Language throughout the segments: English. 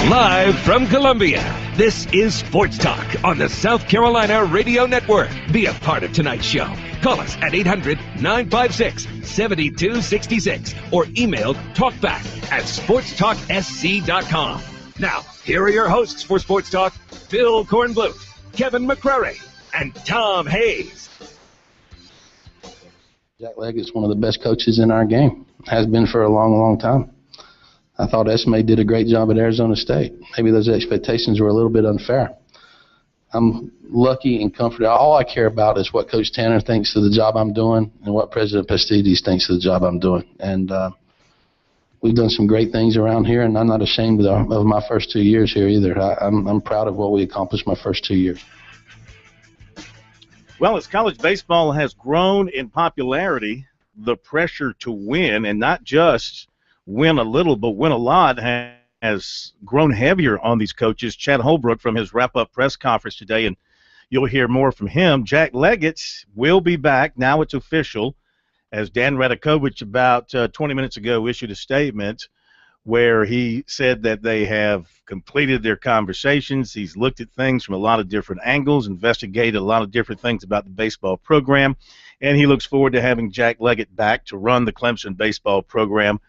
Live from Columbia, this is Sports Talk on the South Carolina Radio Network. Be a part of tonight's show. Call us at 800-956-7266 or email talkback@sportstalksc.com. Now, here are your hosts for Sports Talk, Phil Kornblut, Kevin McCrary, and Tom Hayes. Jack Leggett's one of the best coaches in our game. Has been for a long, long time. I thought Esme did a great job at Arizona State. Maybe those expectations were a little bit unfair. I'm lucky and comforted. All I care about is what Coach Tanner thinks of the job I'm doing and what President Pastides thinks of the job I'm doing. And we've done some great things around here, and I'm not ashamed of my first 2 years here either. I'm proud of what we accomplished my first 2 years. Well, as college baseball has grown in popularity, the pressure to win, and not just win a little, but win a lot, has grown heavier on these coaches. Chad Holbrook from his wrap-up press conference today, and you'll hear more from him. Jack Leggett will be back. Now it's official, as Dan Radakovich about 20 minutes ago issued a statement where he said that they have completed their conversations. He's looked at things from a lot of different angles, investigated a lot of different things about the baseball program, and he looks forward to having Jack Leggett back to run the Clemson baseball program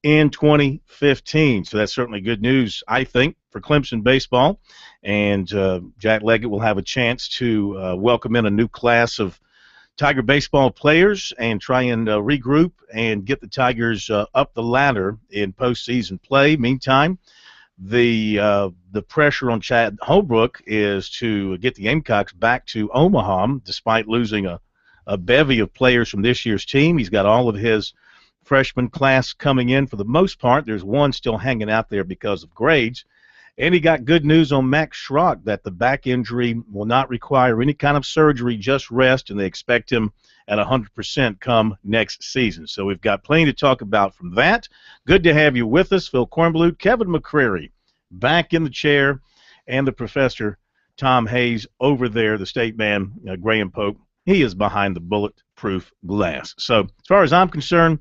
in 2015. So that's certainly good news, I think, for Clemson baseball. And Jack Leggett will have a chance to welcome in a new class of Tiger baseball players and try and regroup and get the Tigers up the ladder in postseason play. Meantime, the pressure on Chad Holbrook is to get the Gamecocks back to Omaha, despite losing a bevy of players from this year's team. He's got all of his freshman class coming in for the most part. There's one still hanging out there because of grades. And he got good news on Max Schrock that the back injury will not require any kind of surgery, just rest, and they expect him at 100% come next season. So we've got plenty to talk about from that. Good to have you with us, Phil Kornblut, Kevin McCrary back in the chair, and the professor, Tom Hayes, over there, the state man, Graham Pope. He is behind the bulletproof glass. So as far as I'm concerned,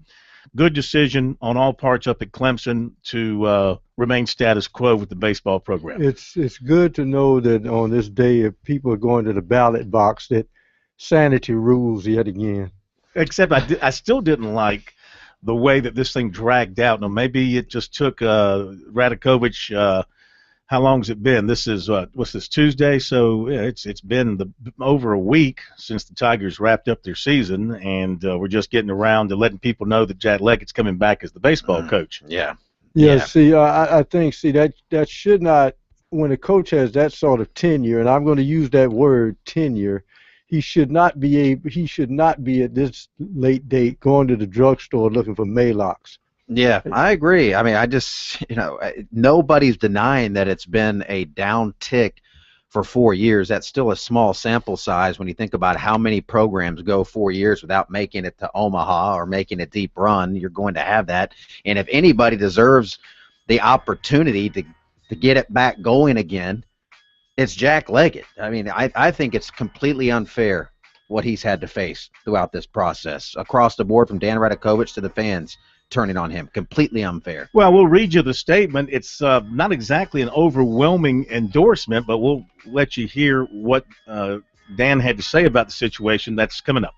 good decision on all parts up at Clemson to remain status quo with the baseball program. It's good to know that on this day, if people are going to the ballot box, that sanity rules yet again. Except I still didn't like the way that this thing dragged out. Now, maybe it just took Radakovich. How long has it been? This is what's this, Tuesday? So yeah, it's been over a week since the Tigers wrapped up their season, and we're just getting around to letting people know that Jack Leggett's coming back as the baseball coach. Yeah. See, I think that should not, when a coach has that sort of tenure, and I'm going to use that word tenure, he should not be at this late date going to the drugstore looking for Maalox. Yeah, I agree. I mean, nobody's denying that it's been a down tick for 4 years. That's still a small sample size when you think about how many programs go 4 years without making it to Omaha or making a deep run. You're going to have that. And if anybody deserves the opportunity to get it back going again, it's Jack Leggett. I mean, I think it's completely unfair what he's had to face throughout this process, across the board from Dan Radakovich to the fans turning on him. Completely unfair. Well, we'll read you the statement. It's not exactly an overwhelming endorsement, but we'll let you hear what Dan had to say about the situation. That's coming up.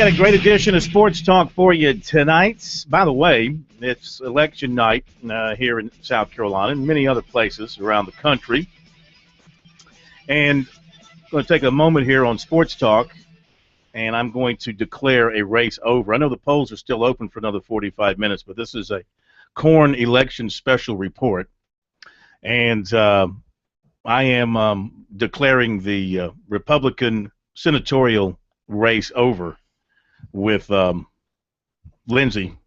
a great edition of Sports Talk for you tonight. By the way, it's election night here in South Carolina and many other places around the country. And I'm going to take a moment here on Sports Talk, and I'm going to declare a race over. I know the polls are still open for another 45 minutes, but this is a corn election special report. And I am declaring the Republican senatorial race over with Lindsey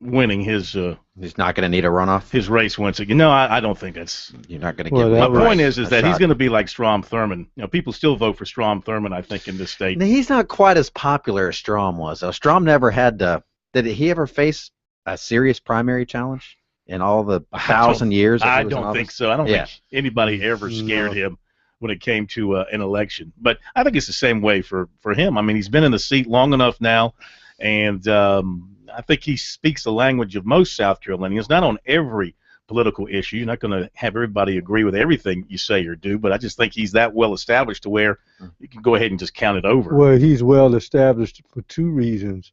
winning his. He's not going to need a runoff. His race once again. No, I don't think that's. You're not going to Well, get. My point is that he's shot. going to be like Strom Thurmond. You know, people still vote for Strom Thurmond, I think, in this state. Now, he's not quite as popular as Strom was. Strom never had to. Did he ever face a serious primary challenge in all the 1,000 years? That I he was in don't think office? so. I don't Yeah. think anybody ever scared him when it came to an election. But I think it's the same way for him. I mean, he's been in the seat long enough now, and I think he speaks the language of most South Carolinians, not on every political issue. You're not going to have everybody agree with everything you say or do, but I just think he's that well established to where you can go ahead and just count it over. Well, he's well established for two reasons.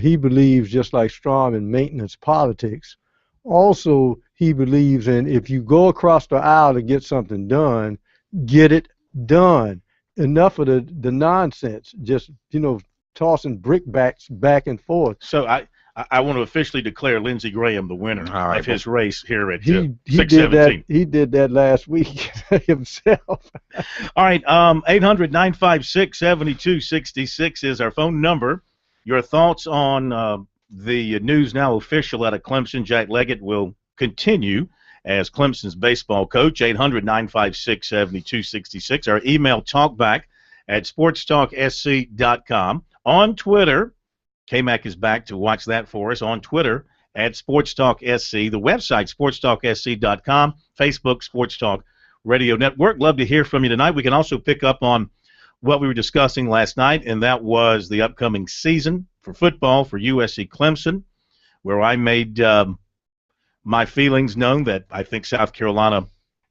He believes, just like Strom, in maintenance politics. Also, he believes in if you go across the aisle to get something done, get it done. Enough of the nonsense, just, tossing brickbats back and forth. So I want to officially declare Lindsey Graham the winner of his race here at He did 617. that. He did that last week himself. All right, 800-956-7266 is our phone number. Your thoughts on the news now official out of Clemson. Jack Leggett will continue as Clemson's baseball coach. 800-956-7266. Our email talkback at sportstalksc.com. On Twitter, K-Mac is back to watch that for us. On Twitter at SportsTalkSC. The website, sportstalksc.com. Facebook, Sports Talk Radio Network. Love to hear from you tonight. We can also pick up on what we were discussing last night, and that was the upcoming season for football for USC Clemson, where I made my feelings known that I think South Carolina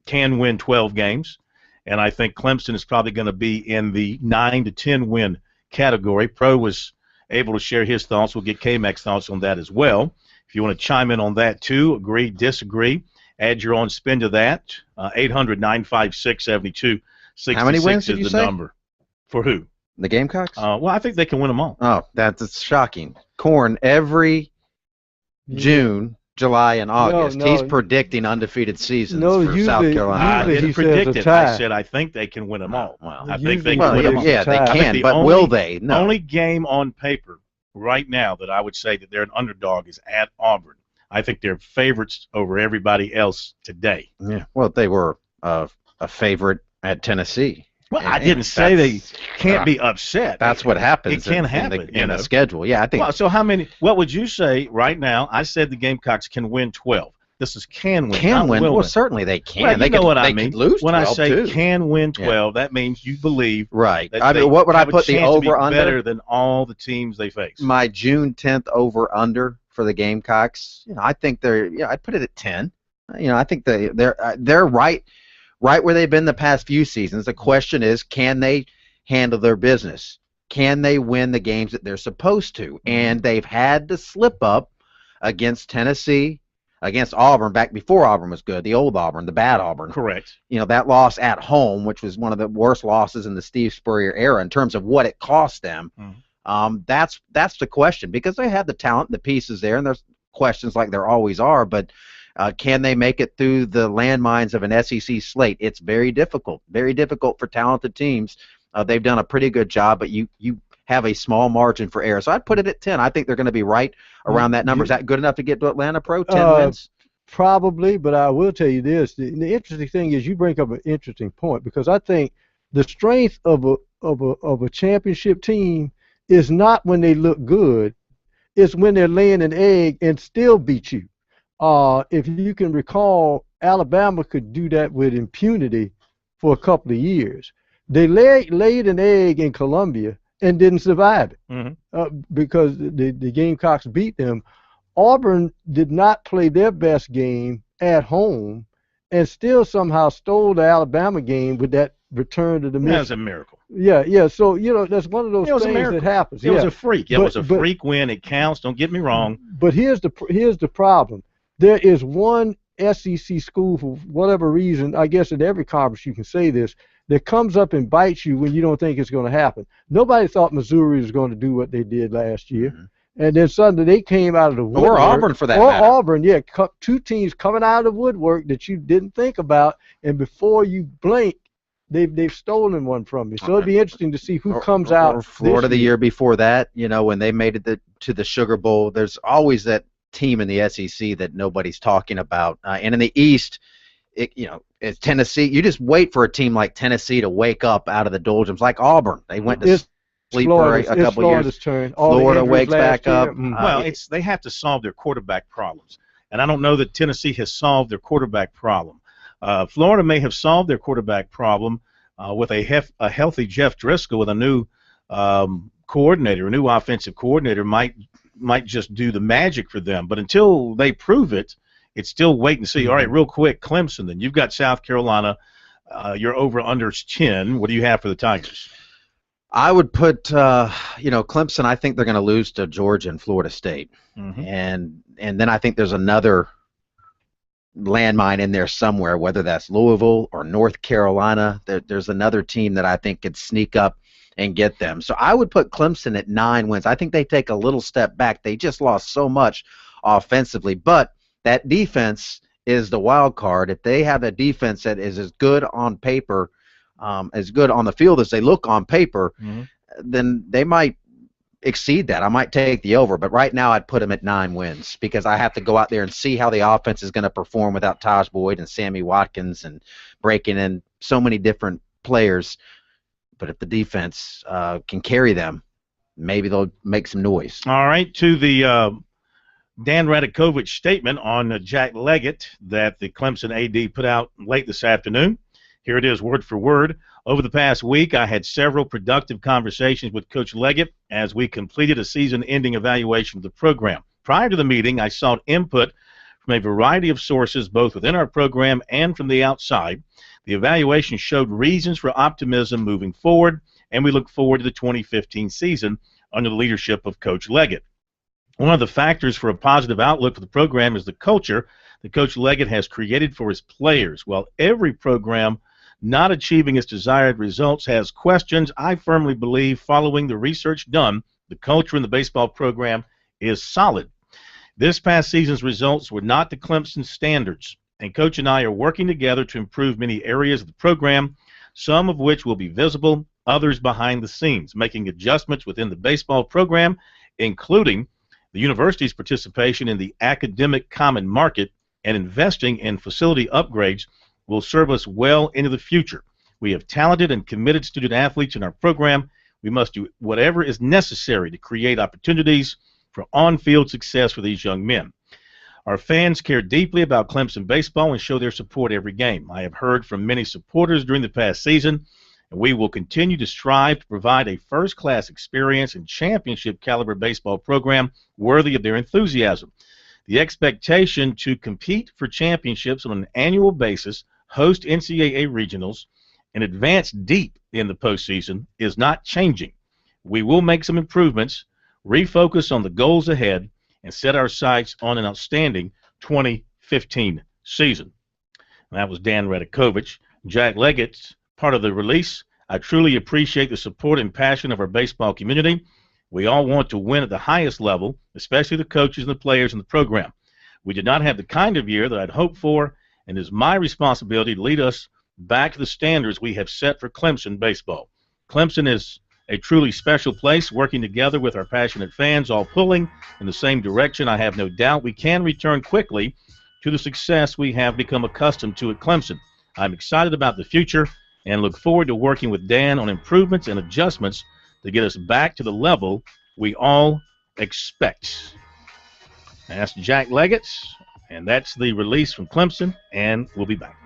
can win 12 games, and I think Clemson is probably going to be in the 9 to 10 win category. Pro was able to share his thoughts. We'll get K-Mac's thoughts on that as well. If you want to chime in on that too, agree, disagree, add your own spin to that. 800-956-7266 How many wins did you is the say? number. For who? The Gamecocks? Well, I think they can win them all. Oh, that's shocking. Corn every June, July, and August. No. He's predicting undefeated seasons No, for South Carolina. I usually didn't he says predict a it. tie. I said I think they can win them all. Well, I think they usually can Well, win them all. yeah, they I think can, the but only- will they? No. Only game on paper right now that I would say that they're an underdog is at Auburn. I think they're favorites over everybody else today. Yeah. Well, they were a favorite at Tennessee. Well, And- I didn't and say they that's- can't be upset. That's what happens. It can in happen, in the schedule. Yeah, I think. Well, so how many? What would you say right now? I said the Gamecocks can win 12. This is can win. can not win. will Well, win. certainly they can. Well, they you know could, what I they mean. could lose when 12 I say too. can win 12, that means you believe Right. that I they mean, what would I have a put the chance to be over under? better than all the teams they face. My June 10th over under for the Gamecocks. I think they're. I'd put it at 10. I think they're right where they've been the past few seasons. The question is, can they handle their business? Can they win the games that they're supposed to? And they've had to slip up against Tennessee, against Auburn, back before Auburn was good, the old Auburn, the bad Auburn. Correct. That loss at home, which was one of the worst losses in the Steve Spurrier era in terms of what it cost them. That's the question, because they have the talent, the pieces there, and there's questions like there always are, but can they make it through the landmines of an SEC slate? It's very difficult for talented teams. They've done a pretty good job, but you have a small margin for error. So I'd put it at 10. I think they're going to be right around that number. Is that good enough to get to Atlanta Pro? 10 wins? Probably, but I will tell you this. The interesting thing is you bring up an interesting point, because I think the strength of a championship team is not when they look good. It's when they're laying an egg and still beat you. If you can recall, Alabama could do that with impunity for a couple of years. They laid an egg in Columbia and didn't survive it because the Gamecocks beat them. Auburn did not play their best game at home and still somehow stole the Alabama game with that return to the That's a miracle. Yeah. So that's one of those It was a things miracle. that happens. It was a freak. It was a But freak win. It counts. Don't get me wrong. But here's the problem. There is one SEC school for whatever reason. I guess in every conference you can say this, that comes up and bites you when you don't think it's going to happen. Nobody thought Missouri was going to do what they did last year. Mm-hmm. And then suddenly they came out of the woodwork. Or Auburn, for that matter. Or Auburn, yeah. Two teams coming out of the woodwork that you didn't think about, and before you blink, they've stolen one from you. So it'd be interesting to see who comes out. Or Florida the year before that, when they made it to the Sugar Bowl. There's always that team in the SEC that nobody's talking about. And in the East, it's Tennessee. You just wait for a team like Tennessee to wake up out of the doldrums, like Auburn. They went to sleep for a couple years. Turn. Florida wakes back up. Well, they have to solve their quarterback problems, and I don't know that Tennessee has solved their quarterback problem. Florida may have solved their quarterback problem with a healthy Jeff Driscoll, with a new coordinator, a new offensive coordinator might just do the magic for them. But until they prove it, it's still wait and see. All right, real quick, Clemson. Then you've got South Carolina. You're over under 10. What do you have for the Tigers? I would put, Clemson. I think they're going to lose to Georgia and Florida State, and then I think there's another landmine in there somewhere, whether that's Louisville or North Carolina. There's another team that I think could sneak up and get them. So I would put Clemson at 9 wins. I think they take a little step back. They just lost so much offensively, but that defense is the wild card. If they have a defense that is as good on paper, as good on the field as they look on paper, then they might exceed that. I might take the over, but right now I'd put them at 9 wins because I have to go out there and see how the offense is going to perform without Taj Boyd and Sammy Watkins and breaking in so many different players. But if the defense can carry them, maybe they'll make some noise. All right, to the Dan Radakovich statement on Jack Leggett that the Clemson AD put out late this afternoon. Here it is, word for word. Over the past week, I had several productive conversations with Coach Leggett as we completed a season-ending evaluation of the program. Prior to the meeting, I sought input from a variety of sources, both within our program and from the outside. The evaluation showed reasons for optimism moving forward, and we look forward to the 2015 season under the leadership of Coach Leggett. One of the factors for a positive outlook for the program is the culture that Coach Leggett has created for his players. While every program not achieving its desired results has questions, I firmly believe, following the research done, the culture in the baseball program is solid. This past season's results were not to Clemson standards, and Coach and I are working together to improve many areas of the program, some of which will be visible, others behind the scenes, making adjustments within the baseball program, including the university's participation in the academic common market and investing in facility upgrades will serve us well into the future. We have talented and committed student athletes in our program. We must do whatever is necessary to create opportunities for on-field success for these young men. Our fans care deeply about Clemson baseball and show their support every game. I have heard from many supporters during the past season, and we will continue to strive to provide a first-class experience and championship-caliber baseball program worthy of their enthusiasm. The expectation to compete for championships on an annual basis, host NCAA regionals, and advance deep in the postseason is not changing. We will make some improvements, refocus on the goals ahead, and set our sights on an outstanding 2015 season. And that was Dan Radakovich. Jack Leggett's part of the release. I truly appreciate the support and passion of our baseball community. We all want to win at the highest level, especially the coaches and the players in the program. We did not have the kind of year that I'd hoped for, and it is my responsibility to lead us back to the standards we have set for Clemson baseball. Clemson is a truly special place, working together with our passionate fans, all pulling in the same direction. I have no doubt we can return quickly to the success we have become accustomed to at Clemson. I'm excited about the future and look forward to working with Dan on improvements and adjustments to get us back to the level we all expect. That's Jack Leggett, and that's the release from Clemson, and we'll be back.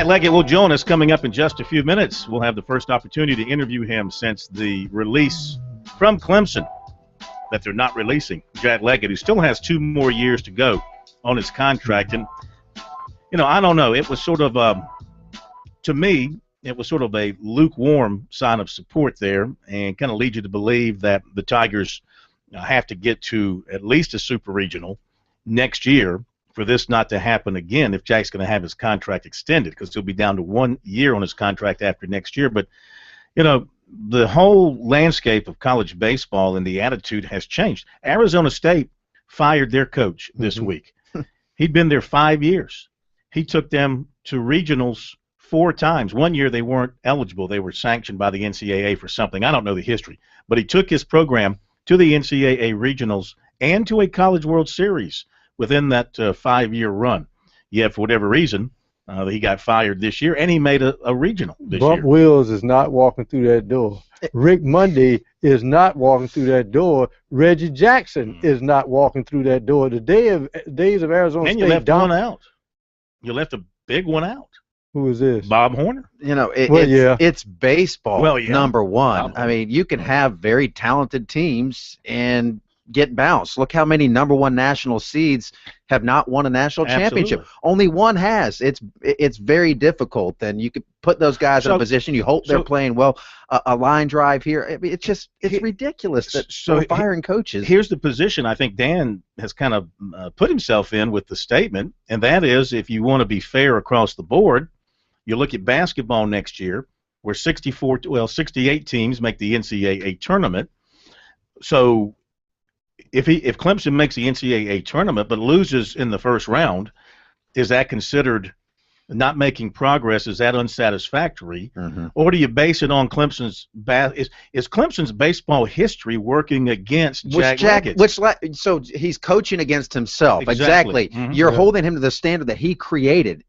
Leggett will join us coming up in just a few minutes. We'll have the first opportunity to interview him since the release from Clemson that they're not releasing Jack Leggett, who still has 2 more years to go on his contract. And, I don't know. It was sort of, to me, it was sort of a lukewarm sign of support there and kind of leads you to believe that the Tigers have to get to at least a super regional next year for this not to happen again if Jack's going to have his contract extended, because he'll be down to 1 year on his contract after next year. But, the whole landscape of college baseball and the attitude has changed. Arizona State fired their coach this week. He'd been there 5 years. He took them to regionals 4 times. 1 year they weren't eligible. They were sanctioned by the NCAA for something. I don't know the history. But he took his program to the NCAA regionals and to a College World Series within that 5-year run. Yet, for whatever reason, he got fired this year, and he made a regional this year. Bump Wills is not walking through that door. Rick Monday is not walking through that door. Reggie Jackson is not walking through that door. The days of Arizona State. And you left one out. You left a big one out. Who is this? Bob Horner. It's baseball, number one. Bob. I mean, you can have very talented teams and get bounced. Look how many number 1 national seeds have not won a national championship. Only one has. It's very difficult. And you could put those guys in a position. You hope they're playing well. A line drive here. I mean, it's ridiculous that we're firing coaches. Here's the position I think Dan has kind of put himself in with the statement, and that is, if you want to be fair across the board, you look at basketball next year, where 68 teams make the NCAA tournament. So if Clemson makes the NCAA tournament but loses in the first round, is that considered not making progress? Is that unsatisfactory? Or do you base it on Clemson's is Clemson's baseball history working against Jack Leggett? So he's coaching against himself. Exactly. You're holding him to the standard that he created.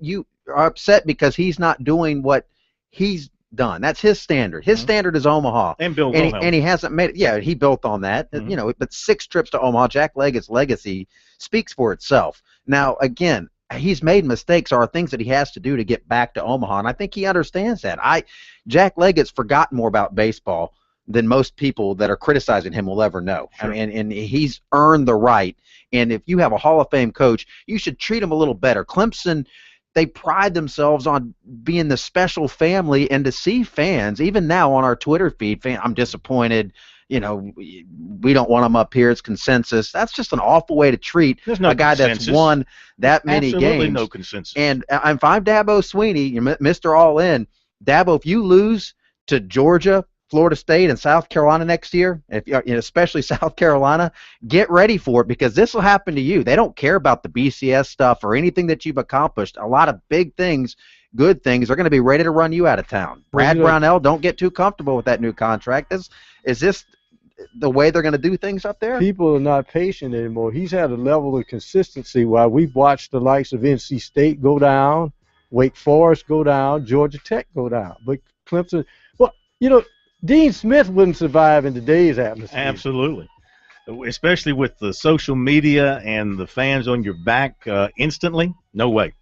You are upset because he's not doing what he's done. That's his standard. His standard is Omaha. And Bill Wilhelm. And he hasn't made it. Yeah, he built on that. But 6 trips to Omaha, Jack Leggett's legacy speaks for itself. Now, again, he's made mistakes or things that he has to do to get back to Omaha, and I think he understands that. Jack Leggett's forgotten more about baseball than most people that are criticizing him will ever know. Sure. I mean, and he's earned the right. And if you have a Hall of Fame coach, you should treat him a little better. Clemson, they pride themselves on being the special family, and to see fans, even now on our Twitter feed, I'm disappointed. We don't want him up here. It's consensus. That's just an awful way to treat a guy that's won that many games. Absolutely no consensus. And if I'm Dabo Swinney, Mr. All In, Dabo, if you lose to Georgia, Florida State, and South Carolina next year, especially South Carolina, get ready for it, because this will happen to you. They don't care about the BCS stuff or anything that you've accomplished. A lot of big things, good things, are going to be ready to run you out of town. Brad Brownell, don't get too comfortable with that new contract. Is this the way they're going to do things up there? People are not patient anymore. He's had a level of consistency while we've watched the likes of NC State go down, Wake Forest go down, Georgia Tech go down. But Clemson, Dean Smith wouldn't survive in today's atmosphere. Absolutely. Especially with the social media and the fans on your back instantly. No way.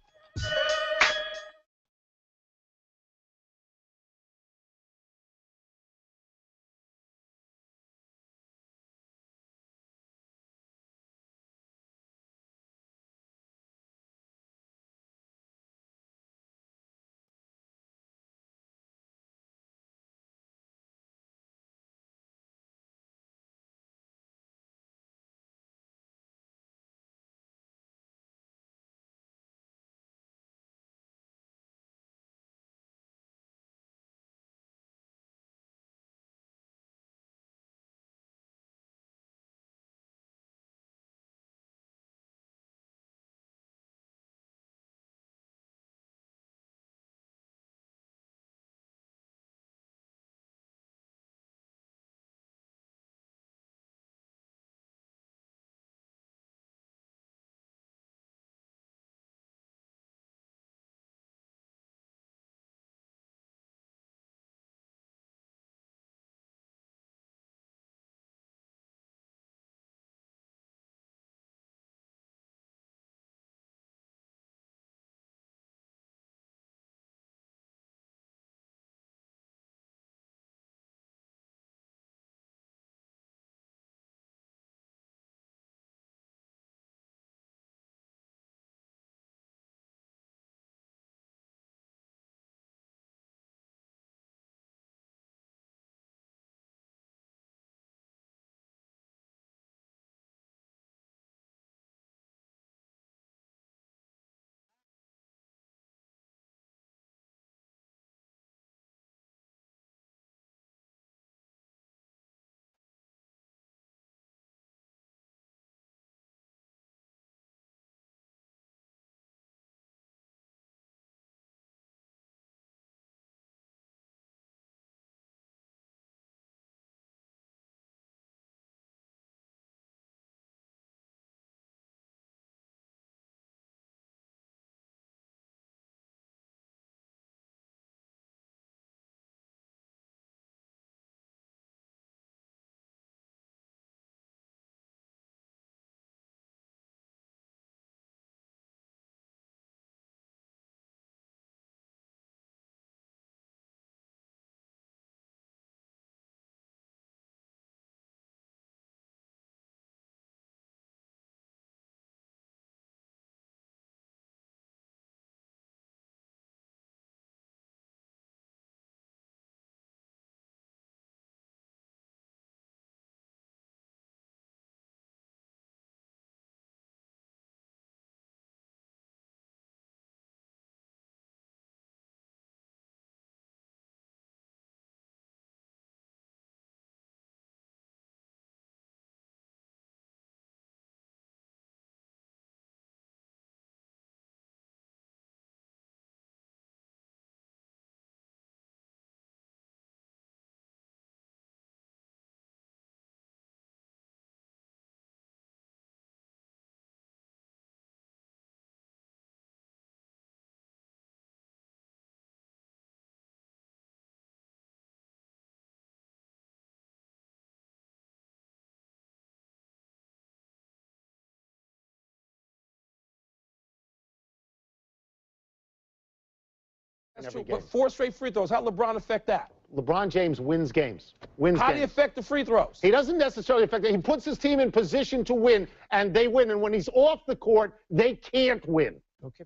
every game. But 4 straight free throws, how LeBron affect that? LeBron James wins games. How do you affect the free throws? He doesn't necessarily affect it. He puts his team in position to win, and they win. And when he's off the court, they can't win. Okay.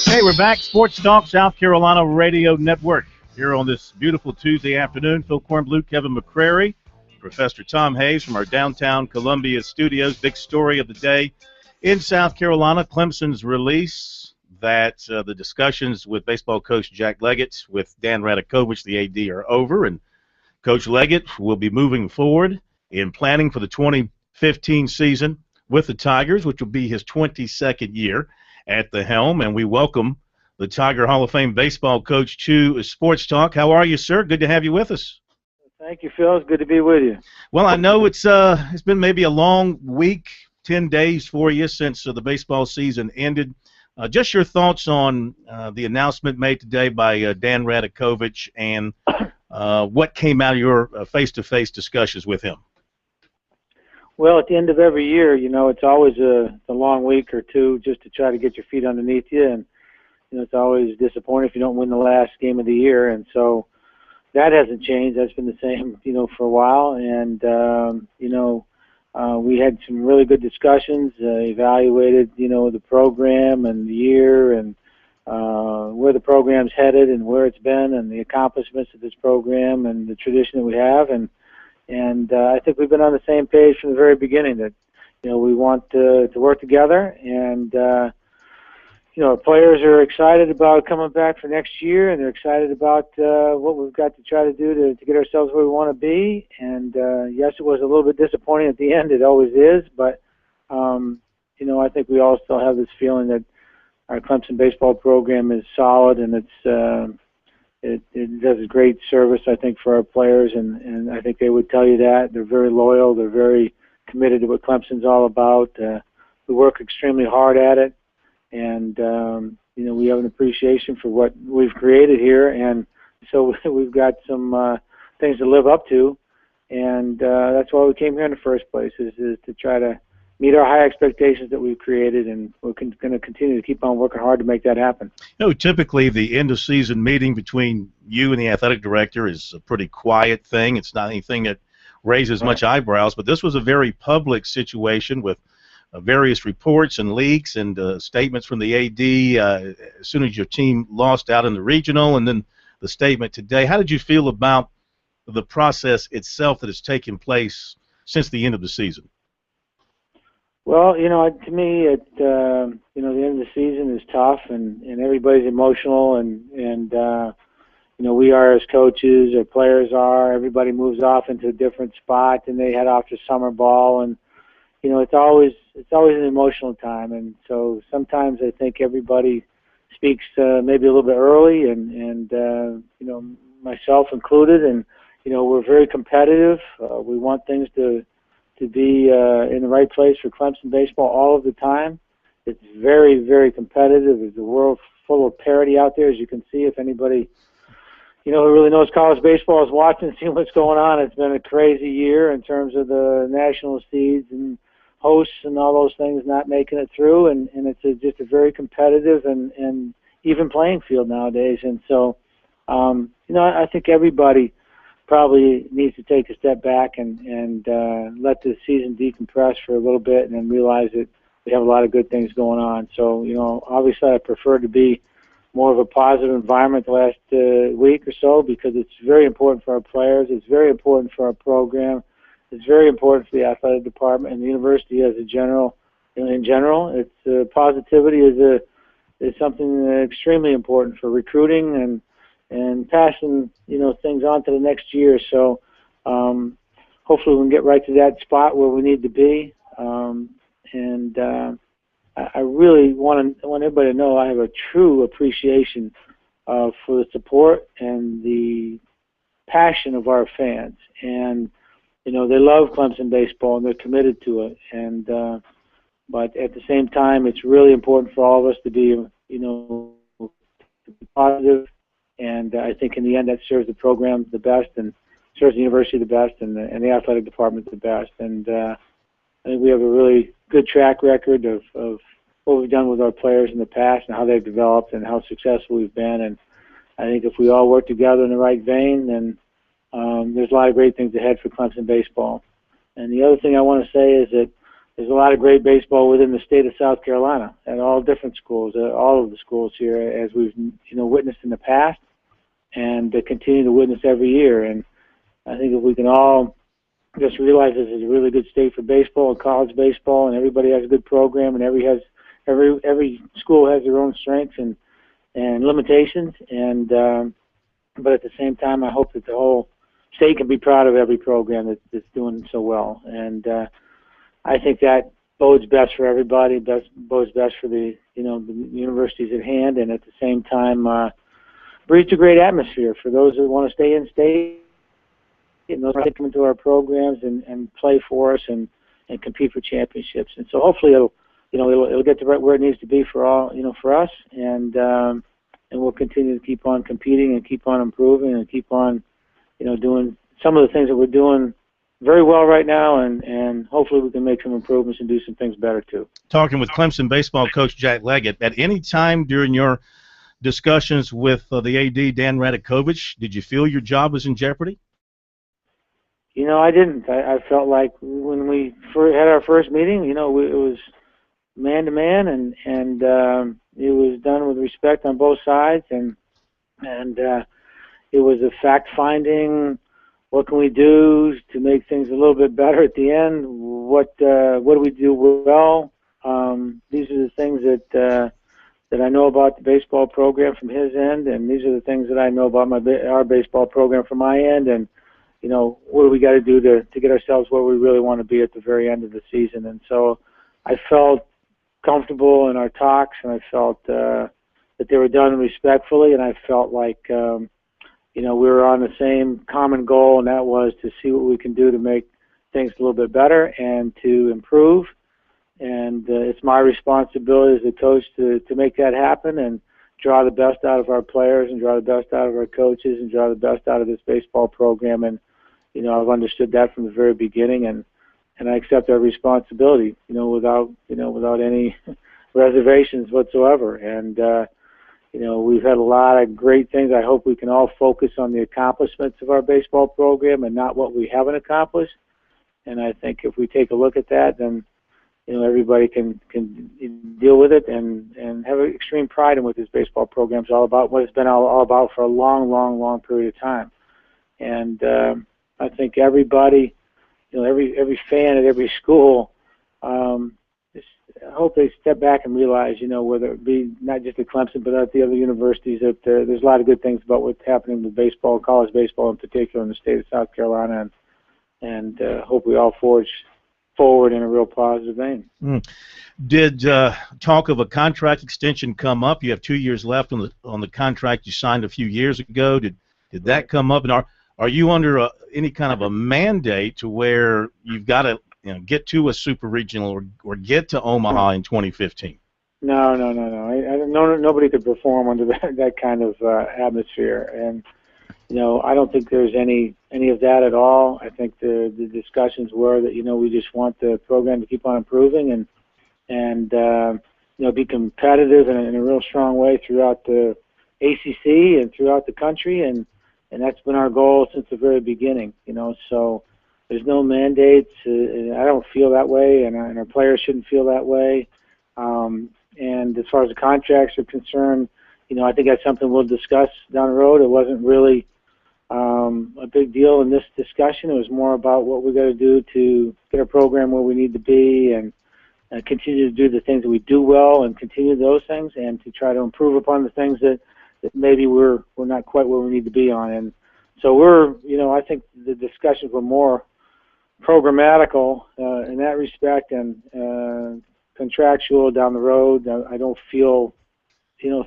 Hey, we're back. Sports Talk, South Carolina Radio Network. Here on this beautiful Tuesday afternoon, Phil Kornbluth, Kevin McCrary, Professor Tom Hayes from our downtown Columbia studios. Big story of the day in South Carolina, Clemson's release that the discussions with baseball coach Jack Leggett with Dan Radakovich, the AD, are over, and Coach Leggett will be moving forward in planning for the 2015 season with the Tigers, which will be his 22nd year at the helm, and we welcome the Tiger Hall of Fame baseball coach to Sports Talk. How are you, sir? Good to have you with us. Thank you, Phil. It's good to be with you. Well, I know it's been maybe a long week, 10 days for you since the baseball season ended. Just your thoughts on the announcement made today by Dan Radakovich and what came out of your face-to-face discussions with him. Well, at the end of every year, you know, it's always a long week or two just to try to get your feet underneath you, and you know, it's always disappointing if you don't win the last game of the year, and so that hasn't changed. That's been the same, you know, for a while, and you know, we had some really good discussions, evaluated, you know, the program and the year and where the program's headed and where it's been and the accomplishments of this program and the tradition that we have, and I think we've been on the same page from the very beginning that, you know, we want to work together, and you know, our players are excited about coming back for next year, and they're excited about what we've got to try to do to get ourselves where we want to be. And yes, it was a little bit disappointing at the end. It always is, but you know, I think we all still have this feeling that our Clemson baseball program is solid, and it does a great service, I think, for our players, and I think they would tell you that. They're very loyal. They're very committed to what Clemson's all about. We work extremely hard at it, and you know, we have an appreciation for what we've created here, and so we've got some things to live up to, and that's why we came here in the first place, is to try to meet our high expectations that we've created, and we're going to continue to keep on working hard to make that happen. You know, typically the end-of-season meeting between you and the athletic director is a pretty quiet thing. It's not anything that raises much eyebrows, but this was a very public situation with various reports and leaks and statements from the AD as soon as your team lost out in the regional, and then the statement today. How did you feel about the process itself that has taken place since the end of the season? Well, you know, to me, you know, the end of the season is tough, and everybody's emotional, and you know, we are as coaches, our players are. Everybody moves off into a different spot, and they head off to summer ball, and you know, it's always an emotional time, and so sometimes I think everybody speaks maybe a little bit early, and you know, myself included, and you know, we're very competitive. We want things to be in the right place for Clemson baseball all of the time. It's very, very competitive. There's a world full of parity out there, as you can see. If anybody, you know, who really knows college baseball is watching and seeing what's going on, it's been a crazy year in terms of the national seeds and hosts and all those things not making it through, and it's just a very competitive and even playing field nowadays. And so, you know, I think everybody probably needs to take a step back and let the season decompress for a little bit, and then realize that we have a lot of good things going on. So, you know, obviously I prefer to be more of a positive environment the last week or so, because it's very important for our players. It's very important for our program. It's very important for the athletic department and the university as a general. In general, it's positivity is something extremely important for recruiting and passing, you know, things on to the next year. So hopefully we can get right to that spot where we need to be. I really want everybody to know I have a true appreciation for the support and the passion of our fans. And, you know, they love Clemson baseball, and they're committed to it. And, But at the same time, it's really important for all of us to be, positive. And I think in the end that serves the program the best and serves the university the best and the athletic department the best. And I think we have a really good track record of what we've done with our players in the past and how they've developed and how successful we've been. And I think if we all work together in the right vein, then there's a lot of great things ahead for Clemson baseball. And the other thing I want to say is that there's a lot of great baseball within the state of South Carolina at all different schools, all of the schools here, as we've witnessed in the past and continue to witness every year. And I think if we can all just realize this is a really good state for baseball and college baseball, and everybody has a good program, and every school has their own strengths and limitations. And but at the same time, I hope that the whole state can be proud of every program that's doing so well. And I think that bodes best for everybody, bodes best for the the universities at hand, and at the same time breeds a great atmosphere for those that want to stay in state and those that come into our programs and play for us and compete for championships. And so hopefully it'll get to right where it needs to be for all for us, and we'll continue to keep on competing and keep on improving and keep on doing some of the things that we're doing very well right now, and hopefully we can make some improvements and do some things better too. Talking with Clemson baseball coach Jack Leggett, at any time during your discussions with the AD Dan Radakovich, did you feel your job was in jeopardy? I didn't. I felt like when we had our first meeting, it was man to man, and it was done with respect on both sides, and it was a fact finding. What can we do to make things a little bit better at the end? What do we do well? These are the things that I know about the baseball program from his end, and these are the things that I know about our baseball program from my end. And what do we got to do to get ourselves where we really want to be at the very end of the season? And so I felt comfortable in our talks, and I felt that they were done respectfully, and I felt like we were on the same common goal, and that was to see what we can do to make things a little bit better and to improve. And it's my responsibility as a coach to make that happen and draw the best out of our players and draw the best out of our coaches and draw the best out of this baseball program. And I've understood that from the very beginning, and I accept our responsibility without any reservations whatsoever. And we've had a lot of great things. I hope we can all focus on the accomplishments of our baseball program and not what we haven't accomplished. And I think if we take a look at that, then everybody can deal with it and have extreme pride in what this baseball program is all about, what it's been all about for a long, long, long period of time. And I think everybody, every fan at every school, I hope they step back and realize, whether it be not just at Clemson but at the other universities, that there's a lot of good things about what's happening with baseball, college baseball in particular, in the state of South Carolina, and hope we all forge forward in a real positive vein. Did talk of a contract extension come up? You have 2 years left on the contract you signed a few years ago. Did that come up? And are you under any kind of a mandate to where you've got to get to a super regional or get to Omaha in 2015? No. Nobody could perform under that kind of atmosphere, and I don't think there's any of that at all. I think the discussions were that we just want the program to keep on improving and be competitive in a real strong way throughout the ACC and throughout the country, and that's been our goal since the very beginning. So there's no mandates. I don't feel that way, and our players shouldn't feel that way. And as far as the contracts are concerned, I think that's something we'll discuss down the road. It wasn't really a big deal in this discussion. It was more about what we got to do to get our program where we need to be and continue to do the things that we do well and continue those things, and to try to improve upon the things that maybe we're not quite where we need to be on. And so I think the discussions were more programmatical in that respect and contractual down the road. I don't feel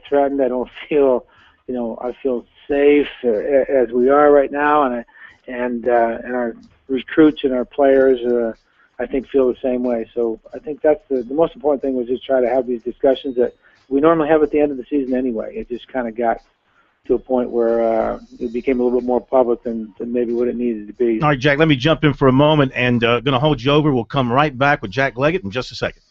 threatened. I don't feel I feel safe as we are right now, and our recruits and our players I think feel the same way. So I think that's the most important thing was just try to have these discussions that we normally have at the end of the season anyway. It just kind of got to a point where it became a little bit more public than maybe what it needed to be. All right, Jack, let me jump in for a moment and going to hold you over. We'll come right back with Jack Leggett in just a second.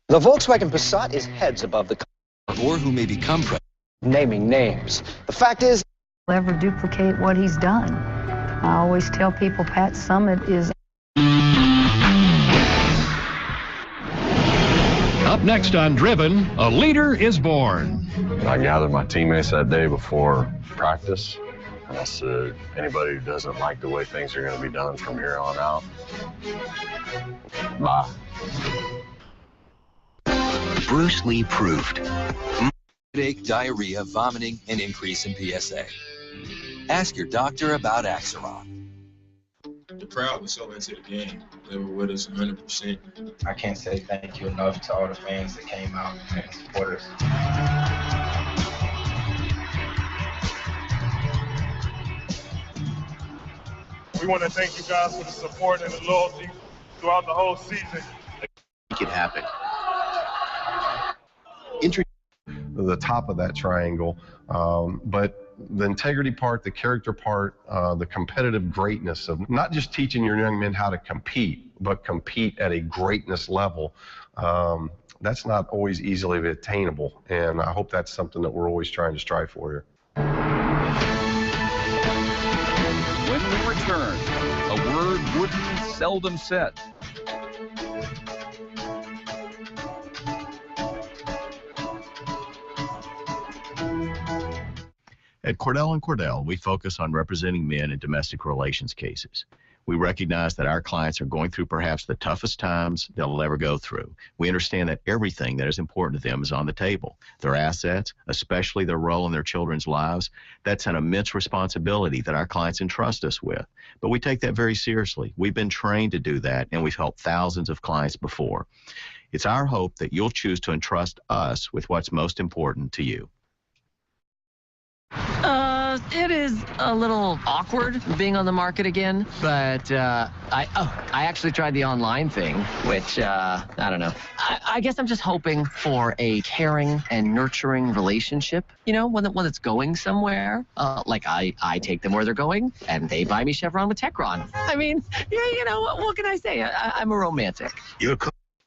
The Volkswagen Passat is heads above the or who may become president. Naming names. The fact is, ever duplicate what he's done. I always tell people Pat Summitt is. Up next on Driven, a leader is born. I gathered my teammates that day before practice, and I said, anybody who doesn't like the way things are going to be done from here on out, bye. Bruce Lee proved headache, diarrhea, vomiting, and increase in PSA. Ask your doctor about Axeron. The crowd was so into the game. They were with us 100%. I can't say thank you enough to all the fans that came out and supported us. We want to thank you guys for the support and the loyalty throughout the whole season. Make it happen. The top of that triangle, but the integrity part, the character part, the competitive greatness of not just teaching your young men how to compete, but compete at a greatness level, that's not always easily attainable, and I hope that's something that we're always trying to strive for here. When we return, a word wouldn't be seldom said. At Cordell & Cordell, we focus on representing men in domestic relations cases. We recognize that our clients are going through perhaps the toughest times they'll ever go through. We understand that everything that is important to them is on the table. Their assets, especially their role in their children's lives, that's an immense responsibility that our clients entrust us with. But we take that very seriously. We've been trained to do that, and we've helped thousands of clients before. It's our hope that you'll choose to entrust us with what's most important to you. It is a little awkward being on the market again, but I actually tried the online thing, which, I don't know. I guess I'm just hoping for a caring and nurturing relationship, you know, one that's going somewhere. Like I take them where they're going, and they buy me Chevron with Techron. I mean, yeah, you know, what can I say? I'm a romantic. You're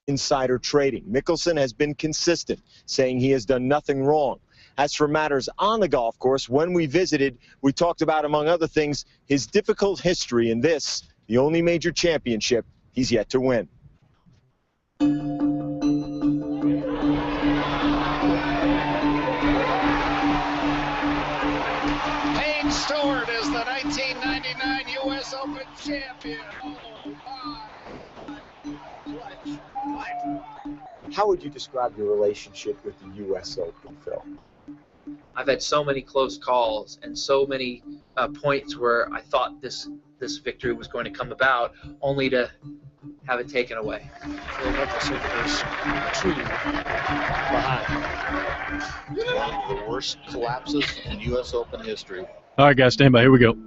insider trading. Mickelson has been consistent, saying he has done nothing wrong. As for matters on the golf course, when we visited, we talked about, among other things, his difficult history in this, the only major championship he's yet to win. Payne Stewart is the 1999 U.S. Open champion. How would you describe your relationship with the U.S. Open, Phil? I've had so many close calls and so many points where I thought this victory was going to come about, only to have it taken away. Phil Mickelson is retreating behind. One of the worst collapses in U.S. Open history. All right, guys, stand by. Here we go.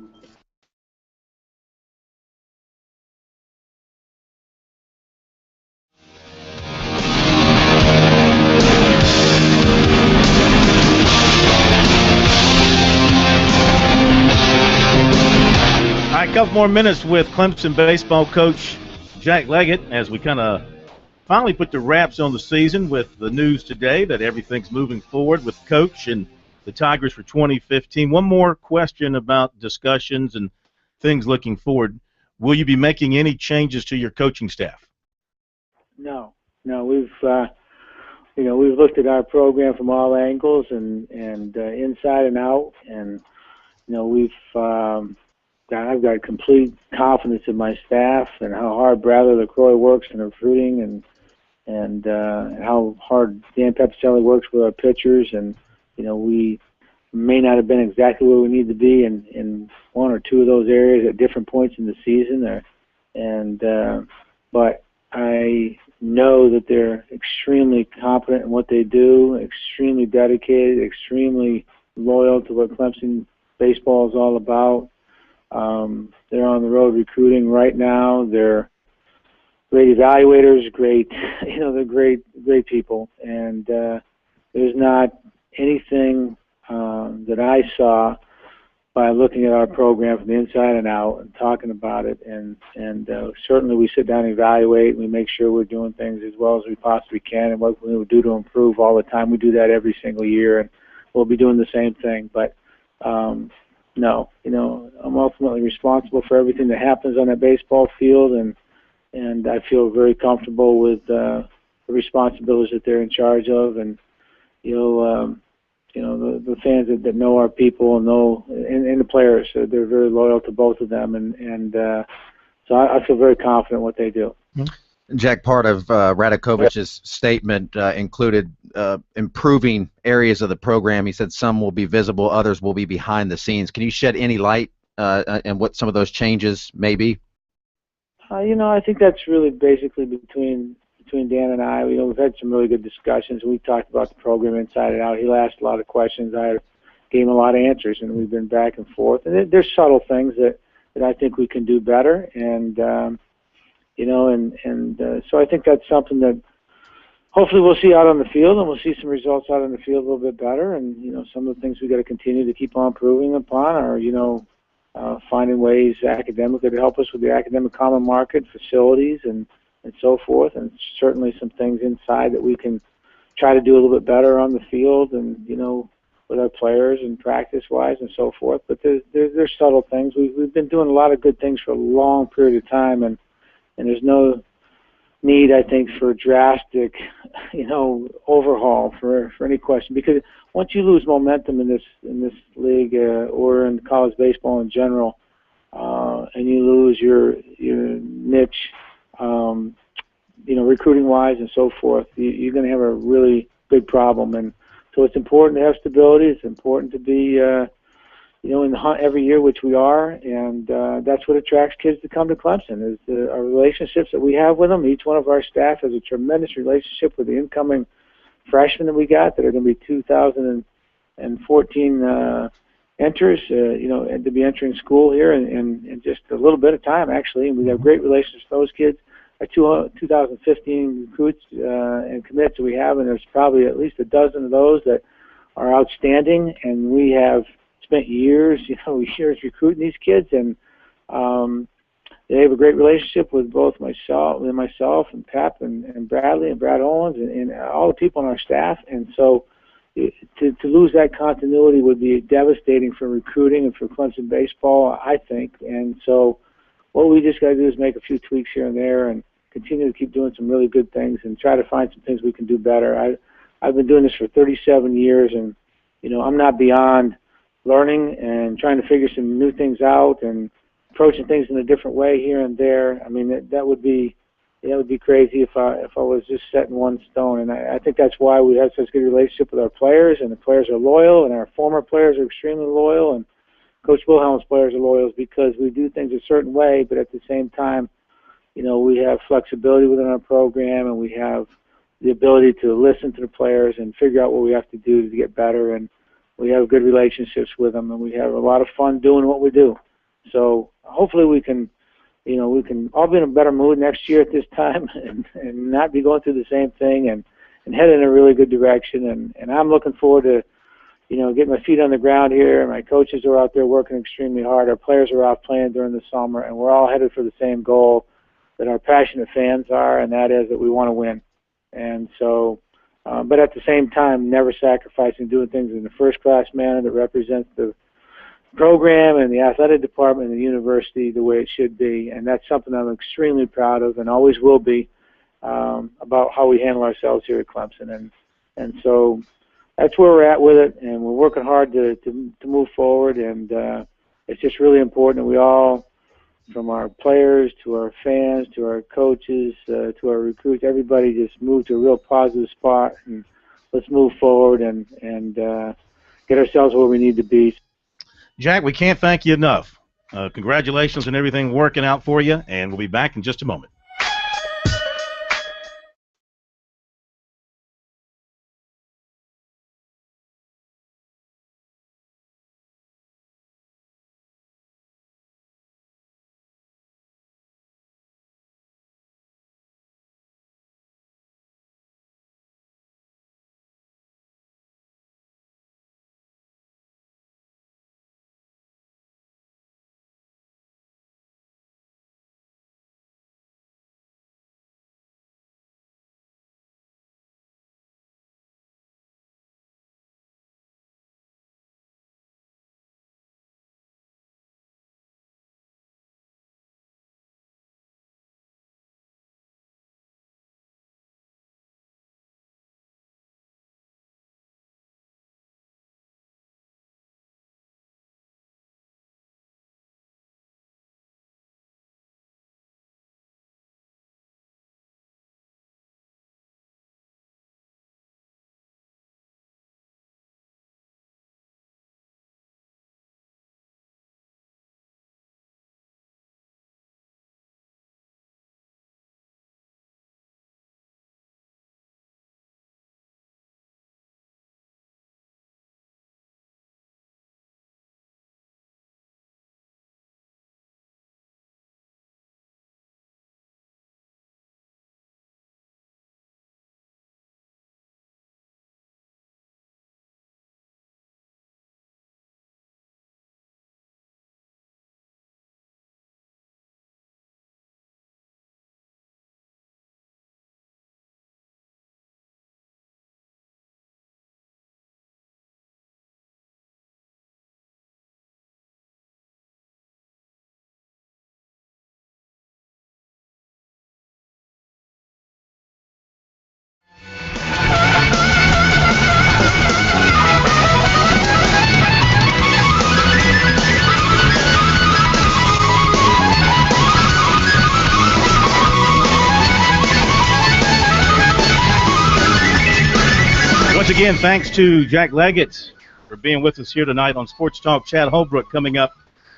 A couple more minutes with Clemson baseball coach Jack Leggett as we kind of finally put the wraps on the season with the news today that everything's moving forward with coach and the Tigers for 2015. One more question about discussions and things looking forward. Will you be making any changes to your coaching staff? No, we've we've looked at our program from all angles and inside and out, and we've I've got complete confidence in my staff and how hard Bradley LaCroix works in recruiting and how hard Dan Pepicelli works with our pitchers. And we may not have been exactly where we need to be in one or two of those areas at different points in the season. But I know that they're extremely competent in what they do, extremely dedicated, extremely loyal to what Clemson baseball is all about. They're on the road recruiting right now. They're great evaluators, they're great people. And there's not anything that I saw by looking at our program from the inside and out and talking about it. And certainly we sit down and evaluate, and we make sure we're doing things as well as we possibly can and what we would do to improve all the time. We do that every single year, and we'll be doing the same thing. But no, I'm ultimately responsible for everything that happens on that baseball field, and I feel very comfortable with the responsibilities that they're in charge of. And the fans that know our people and the players, they're very loyal to both of them, and so I feel very confident in what they do. Jack, part of Radakovich's statement included improving areas of the program. He said some will be visible, others will be behind the scenes. Can you shed any light on what some of those changes may be? I think that's really basically between Dan and I. We've had some really good discussions. We've talked about the program inside and out. He asked a lot of questions. I gave him a lot of answers, and we've been back and forth. And there's subtle things that I think we can do better. And so I think that's something that hopefully we'll see out on the field, and we'll see some results out on the field a little bit better. And some of the things we got to continue to keep on improving upon are finding ways academically to help us with the academic common market, facilities, and so forth, and certainly some things inside that we can try to do a little bit better on the field and with our players and practice-wise and so forth. But there's subtle things. We've been doing a lot of good things for a long period of time, and there's no need, I think, for a drastic overhaul for any question, because once you lose momentum in this league or in college baseball in general, and you lose your niche, recruiting-wise and so forth, you're going to have a really big problem. And so it's important to have stability. It's important to be, in the hunt every year, which we are, and that's what attracts kids to come to Clemson, is our relationships that we have with them. Each one of our staff has a tremendous relationship with the incoming freshmen that we got that are going to be 2014 enters, and to be entering school here in just a little bit of time, actually. And we have great relationships with those kids. Our 2015 recruits and commits that we have, and there's probably at least a dozen of those that are outstanding, and we have spent years recruiting these kids, and they have a great relationship with both myself and Pep and Bradley and Brad Owens and all the people on our staff. And so to lose that continuity would be devastating for recruiting and for Clemson baseball, I think. And so what we just got to do is make a few tweaks here and there and continue to keep doing some really good things and try to find some things we can do better. I've been doing this for 37 years, and I'm not beyond learning and trying to figure some new things out and approaching things in a different way here and there. I mean, that would be crazy if I was just set in one stone. And I think that's why we have such a good relationship with our players, and the players are loyal, and our former players are extremely loyal, and Coach Wilhelm's players are loyal, because we do things a certain way, but at the same time, we have flexibility within our program, and we have the ability to listen to the players and figure out what we have to do to get better, and we have good relationships with them, and we have a lot of fun doing what we do. So hopefully we can all be in a better mood next year at this time and not be going through the same thing and head in a really good direction. And I'm looking forward to, getting my feet on the ground here. My coaches are out there working extremely hard. Our players are out playing during the summer, and we're all headed for the same goal that our passionate fans are, and that is that we want to win. And so, but at the same time, never sacrificing, doing things in a first-class manner that represents the program and the athletic department and the university the way it should be. And that's something I'm extremely proud of and always will be, about how we handle ourselves here at Clemson. And so that's where we're at with it, and we're working hard to move forward. And it's just really important that we all, from our players to our fans to our coaches to our recruits, everybody just move to a real positive spot, and let's move forward and get ourselves where we need to be. Jack, we can't thank you enough. Congratulations on everything working out for you, and we'll be back in just a moment. Once again, thanks to Jack Leggett for being with us here tonight on Sports Talk. Chad Holbrook coming up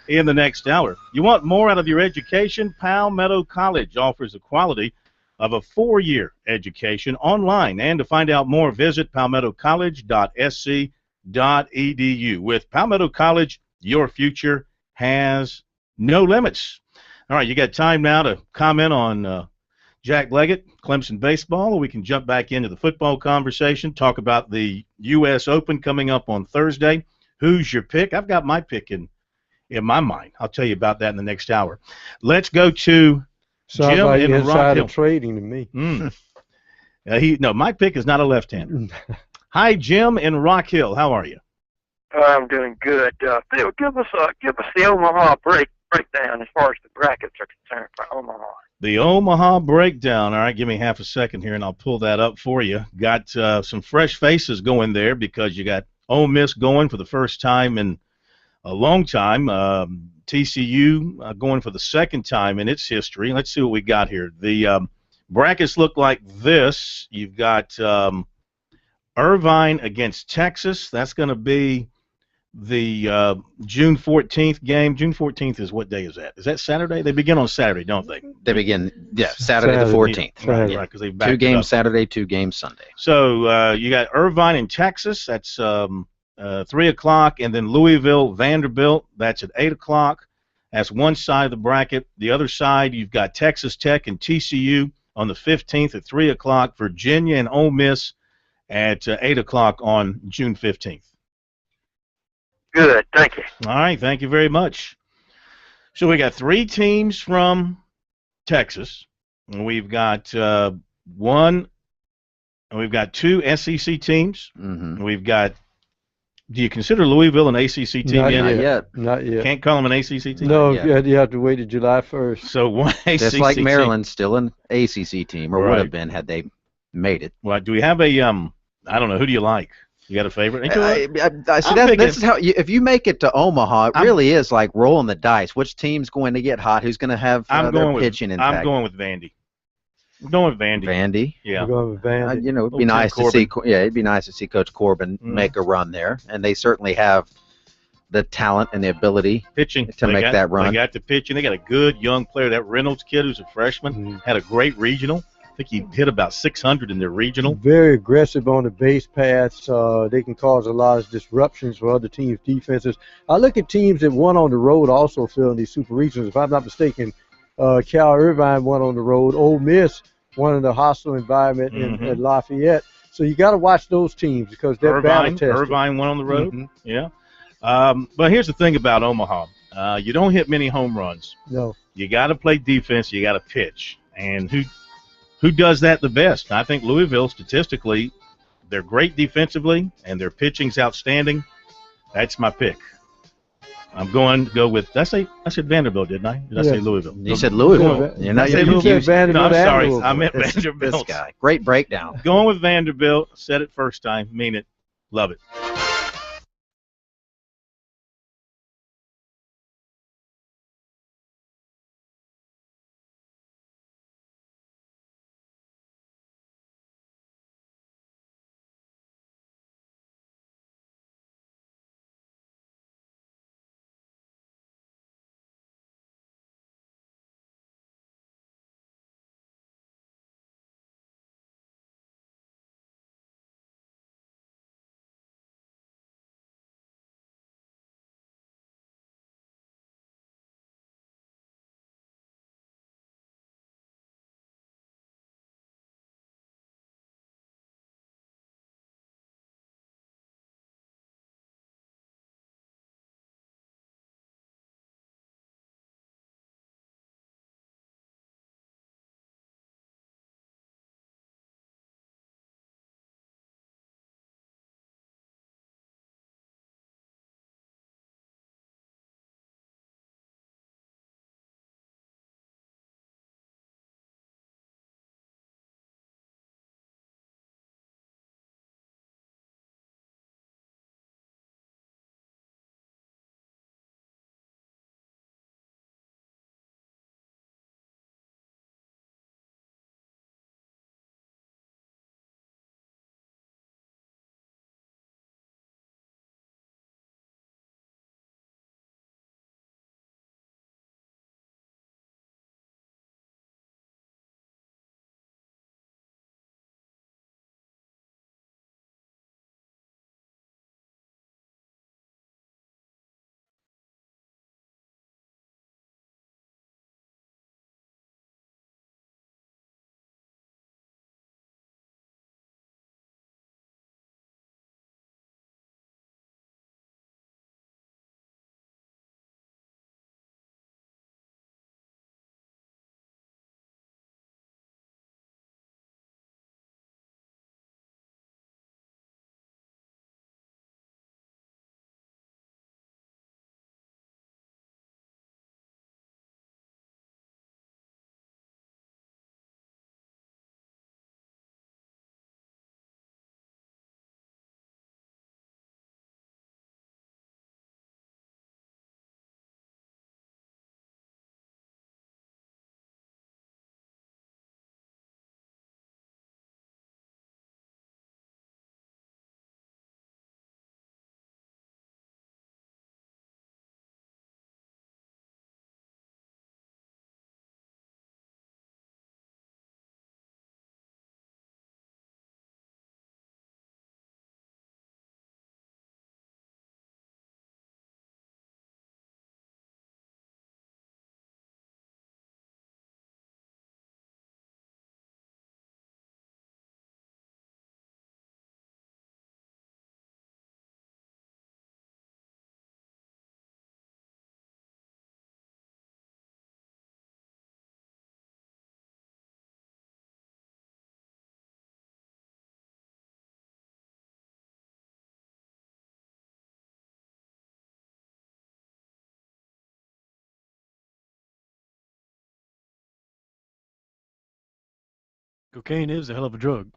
in the next hour. You want more out of your education? Palmetto College offers the quality of a 4-year education online. And to find out more, visit palmettocollege.sc.edu. With Palmetto College, your future has no limits. All right, you got time now to comment on Jack Leggett, Clemson baseball, or we can jump back into the football conversation, talk about the U.S. Open coming up on Thursday. Who's your pick? I've got my pick in my mind. I'll tell you about that in the next hour. Let's go to Sounds Jim like in Rock insider Hill. trading to me. No, my pick is not a left-hander. Hi, Jim in Rock Hill. How are you? I'm doing good. Phil, give us the Omaha breakdown as far as the brackets are concerned for Omaha. The Omaha breakdown. All right, give me half a second here, and I'll pull that up for you. Got some fresh faces going there because you got Ole Miss going for the first time in a long time. TCU going for the second time in its history. Let's see what we got here. The brackets look like this. You've got Irvine against Texas. That's going to be the June 14th game. June 14th is what day is that? Is that Saturday? They begin on Saturday, don't they? They begin, Saturday the 14th. Right, because they backed 2 games it up. Saturday, 2 games Sunday. So you got Irvine in Texas. That's 3 o'clock, and then Louisville, Vanderbilt. That's at 8 o'clock. That's one side of the bracket. The other side, you've got Texas Tech and TCU on the 15th at 3 o'clock. Virginia and Ole Miss at 8 o'clock on June 15th. Good, thank you. All right, thank you very much. So we got 3 teams from Texas. And we've got we've got 2 SEC teams. Mm-hmm. We've got. Do you consider Louisville an ACC team Not yet? yet. Not yet. Can't call them an ACC team? No, you have to wait till July 1st. So one ACC Just like team. Maryland, still an ACC team, or would have been had they made it. Well, do we have a I don't know, who do you like? You got a favorite? Ain't See, this is how if you make it to Omaha, it really is like rolling the dice. Which team's going to get hot? Who's going to have their pitching intact? I'm going with Vandy. I'm going with Vandy. Vandy? Yeah. We're going with Vandy. It'd be nice to see. Yeah, it'd be nice to see Coach Corbin make a run there, and they certainly have the talent and the ability to make that run. They got the pitching. They got a good young player. That Reynolds kid, who's a freshman, had a great regional. I think he hit about 600 in their regional. Very aggressive on the base paths. They can cause a lot of disruptions for other teams' defenses. I look at teams that won on the road also fill in these super regionals. If I'm not mistaken, Cal Irvine won on the road. Ole Miss won in a hostile environment in Lafayette. So you got to watch those teams because they're battle tested. Irvine won on the road. Yeah. But here's the thing about Omaha. You don't hit many home runs. No. You got to play defense. You got to pitch. And who does that the best? I think Louisville, statistically, they're great defensively, and their pitching's outstanding. That's my pick. I'm going to go with – I said Vanderbilt, didn't I? Did I say Louisville? You said Louisville. You said Vanderbilt. No, I'm sorry. Louisville. I meant Vanderbilt. This guy. Great breakdown. Going with Vanderbilt. Said it first time. Mean it. Love it. Cocaine is a hell of a drug.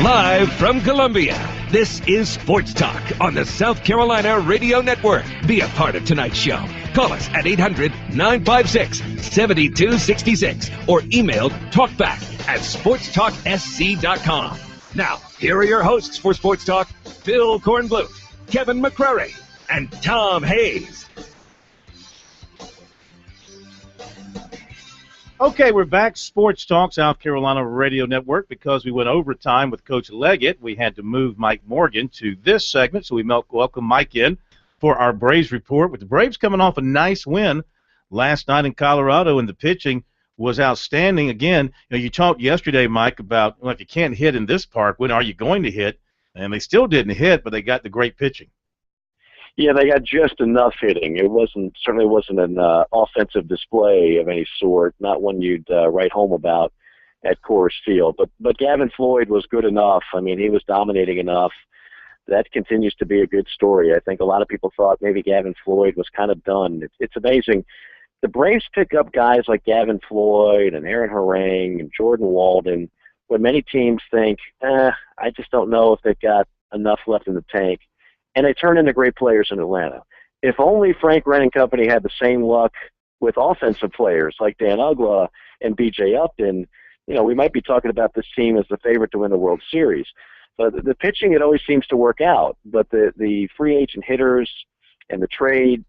Live from Columbia, this is Sports Talk on the South Carolina Radio Network. Be a part of tonight's show. Call us at 800-956-7266 or email talkback@sportstalksc.com. Now, here are your hosts for Sports Talk, Phil Kornbluth, Kevin McCrary, and Tom Hayes. Okay, we're back. Sports Talk, South Carolina Radio Network. Because we went overtime with Coach Leggett, we had to move Mike Morgan to this segment, so we welcome Mike in for our Braves report. With the Braves coming off a nice win last night in Colorado, and the pitching was outstanding. Again, you talked yesterday, Mike, about, well, if you can't hit in this park, when are you going to hit? And they still didn't hit, but they got the great pitching. Yeah, they got just enough hitting. It certainly wasn't an offensive display of any sort, not one you'd write home about at Coors Field. But Gavin Floyd was good enough. I mean, he was dominating enough. That continues to be a good story. I think a lot of people thought maybe Gavin Floyd was kind of done. It's amazing. The Braves pick up guys like Gavin Floyd and Aaron Harang and Jordan Walden when many teams think, I just don't know if they've got enough left in the tank. And they turn into great players in Atlanta. If only Frank Wren and company had the same luck with offensive players like Dan Ugla and B.J. Upton, we might be talking about this team as the favorite to win the World Series. But the pitching, it always seems to work out. But the free agent hitters and the trades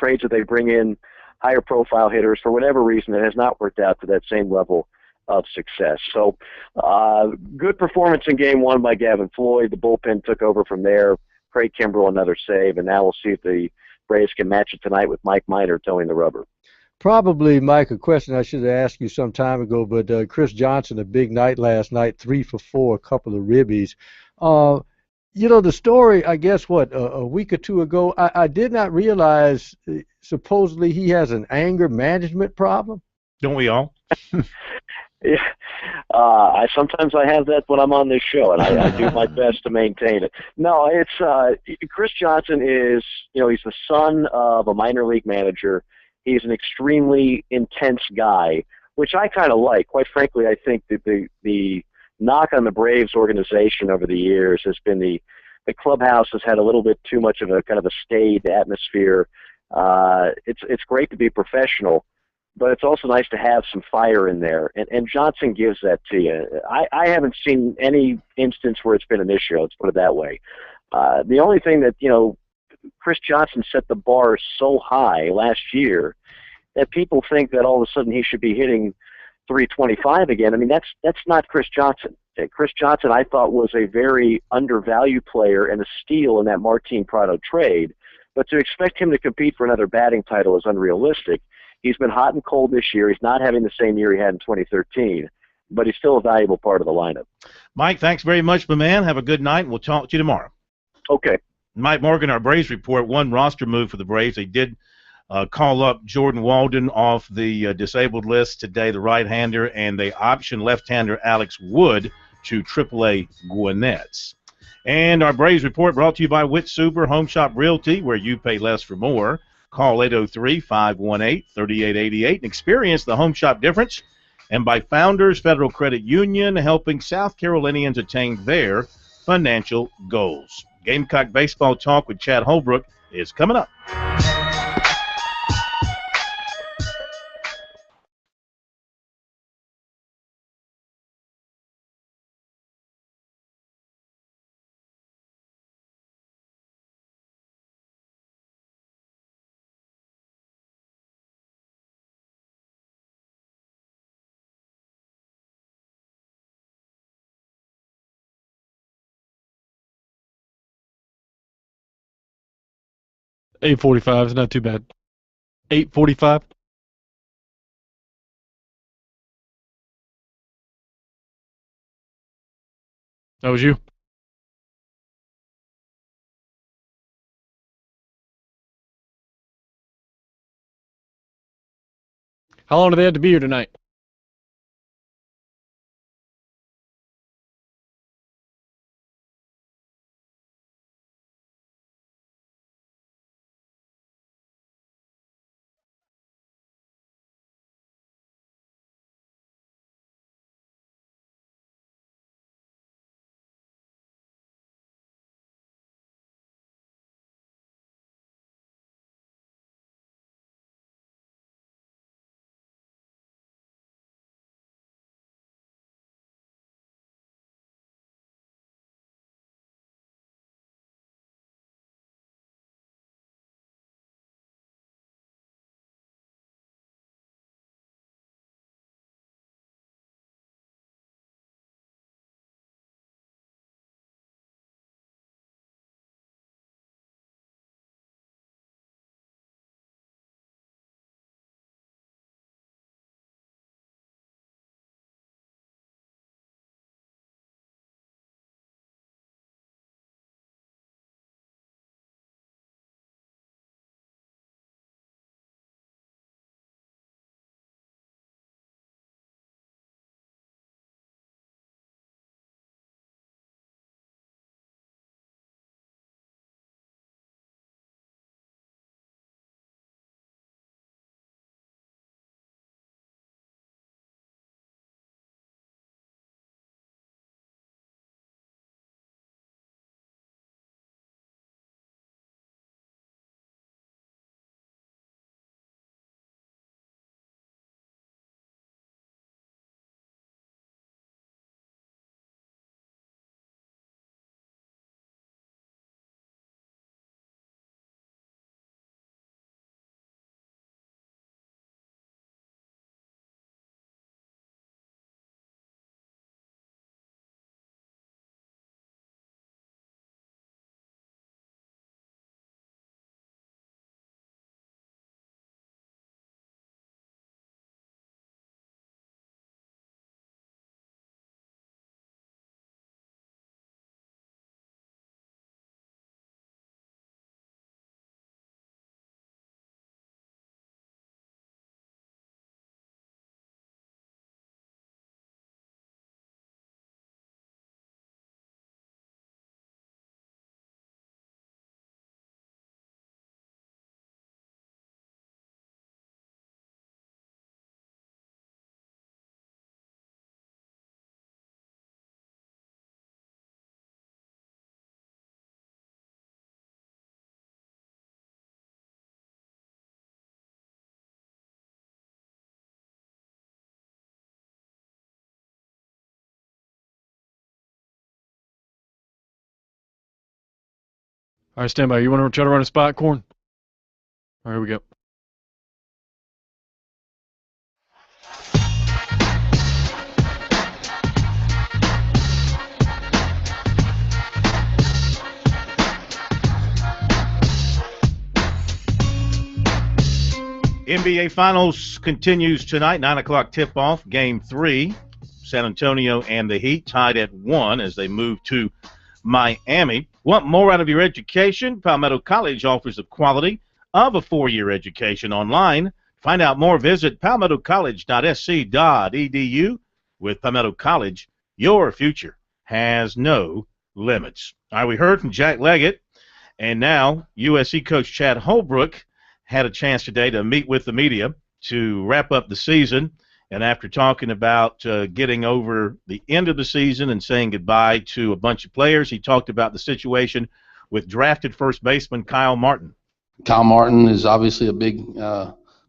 that they bring in, higher profile hitters, for whatever reason, it has not worked out to that same level of success. So good performance in game one by Gavin Floyd. The bullpen took over from there. Craig Kimbrell, another save, and now we'll see if the Braves can match it tonight with Mike Minor towing the rubber. Probably, Mike, a question I should have asked you some time ago, but Chris Johnson, a big night last night, 3 for 4, a couple of ribbies. The story, I guess, a week or two ago, I did not realize supposedly he has an anger management problem. Don't we all? Yeah. Sometimes I have that when I'm on this show, and I do my best to maintain it. No, it's Chris Johnson is, he's the son of a minor league manager. He's an extremely intense guy, which I kind of like. Quite frankly, I think that the knock on the Braves organization over the years has been the clubhouse has had a little bit too much of a kind of a staid atmosphere. It's great to be professional, but it's also nice to have some fire in there, and Johnson gives that to you. I haven't seen any instance where it's been an issue, let's put it that way. The only thing that, Chris Johnson set the bar so high last year that people think that all of a sudden he should be hitting 325 again. I mean, that's not Chris Johnson. Chris Johnson, I thought, was a very undervalued player and a steal in that Martin Prado trade, but to expect him to compete for another batting title is unrealistic. He's been hot and cold this year. He's not having the same year he had in 2013, but he's still a valuable part of the lineup. Mike, thanks very much, my man. Have a good night, and we'll talk to you tomorrow. Okay. Mike Morgan, our Braves report, one roster move for the Braves. They did call up Jordan Walden off the disabled list today, the right-hander, and they optioned left-hander Alex Wood to AAA Gwinnett. And our Braves report brought to you by Witt Super Home Shop Realty, where you pay less for more. Call 803-518-3888 and experience the home shop difference. And by Founders Federal Credit Union, helping South Carolinians attain their financial goals. Gamecock Baseball Talk with Chad Holbrook is coming up. $8.45 is not too bad. $8.45. That was you. How long do they have to be here tonight? All right, stand by. You want to try to run a spot, Corn? All right, here we go. NBA Finals continues tonight, 9 o'clock tip-off, Game 3. San Antonio and the Heat tied at 1 as they move to Miami. Want more out of your education? Palmetto College offers the quality of a 4-year education online. Find out more, visit palmettocollege.sc.edu. With Palmetto College, your future has no limits. All right, we heard from Jack Leggett, and now USC coach Chad Holbrook had a chance today to meet with the media to wrap up the season. And after talking about getting over the end of the season and saying goodbye to a bunch of players, he talked about the situation with drafted first baseman Kyle Martin. Kyle Martin is obviously a big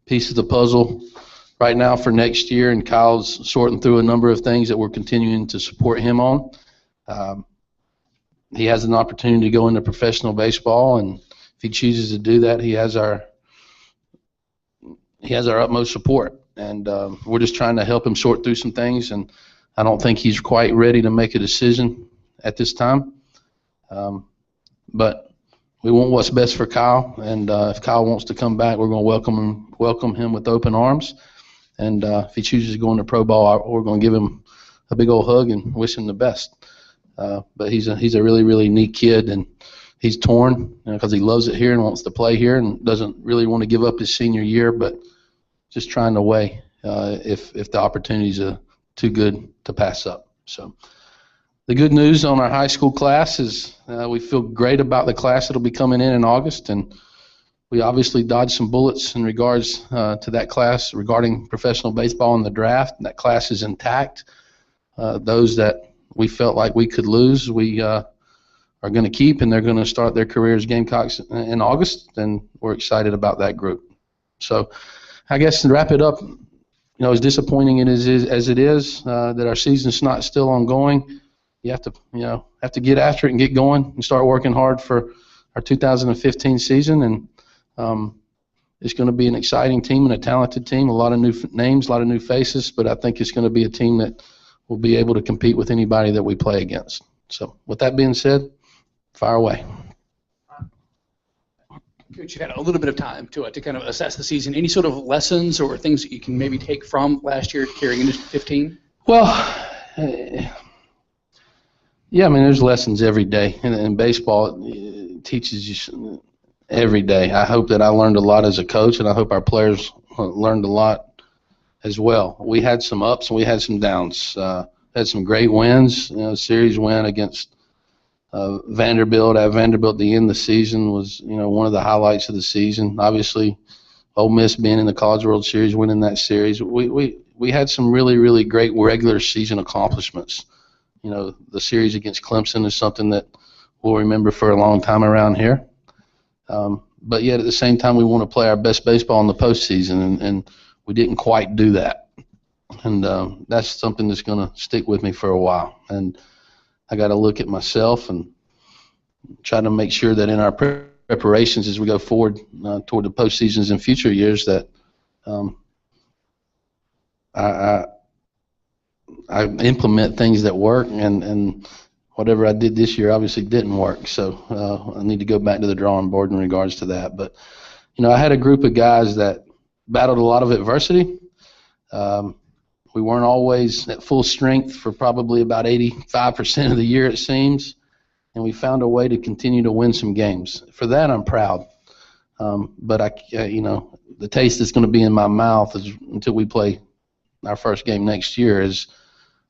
piece of the puzzle right now for next year, and Kyle's sorting through a number of things that we're continuing to support him on. He has an opportunity to go into professional baseball, and if he chooses to do that, he has our utmost support. And we're just trying to help him sort through some things, and I don't think he's quite ready to make a decision at this time. But we want what's best for Kyle, and if Kyle wants to come back, we're going to welcome him with open arms. And if he chooses to go into pro ball, we're going to give him a big old hug and wish him the best. But he's a really, really neat kid, and he's torn because he loves it here and wants to play here and doesn't really want to give up his senior year, but just trying to weigh if the opportunities are too good to pass up. So the good news on our high school class is we feel great about the class that will be coming in August, and we obviously dodged some bullets in regards to that class regarding professional baseball in the draft. That class is intact. Those that we felt like we could lose, we are going to keep, and they're going to start their careers Gamecocks in August, and we're excited about that group. So I guess to wrap it up, as disappointing as it is that our season's not still ongoing, you have to get after it and get going and start working hard for our 2015 season. And it's going to be an exciting team and a talented team, a lot of new names, a lot of new faces, but I think it's going to be a team that will be able to compete with anybody that we play against. So with that being said, fire away. Coach, you had a little bit of time to kind of assess the season. Any sort of lessons or things that you can maybe take from last year carrying into 15? Well, yeah, I mean, there's lessons every day. And baseball teaches you every day. I hope that I learned a lot as a coach, and I hope our players learned a lot as well. We had some ups and we had some downs. Had some great wins. Series win against Vanderbilt at Vanderbilt at the end of the season was, one of the highlights of the season. Obviously, Ole Miss being in the College World Series, winning that series. We had some really, really great regular season accomplishments. The series against Clemson is something that we'll remember for a long time around here. But yet at the same time, we want to play our best baseball in the postseason, and we didn't quite do that. And that's something that's going to stick with me for a while. And I got to look at myself and try to make sure that in our preparations as we go forward toward the postseasons in future years that I implement things that work, and whatever I did this year obviously didn't work. So I need to go back to the drawing board in regards to that. But, I had a group of guys that battled a lot of adversity. We weren't always at full strength for probably about 85% of the year, it seems, and we found a way to continue to win some games. For that, I'm proud. But the taste that's going to be in my mouth is until we play our first game next year is,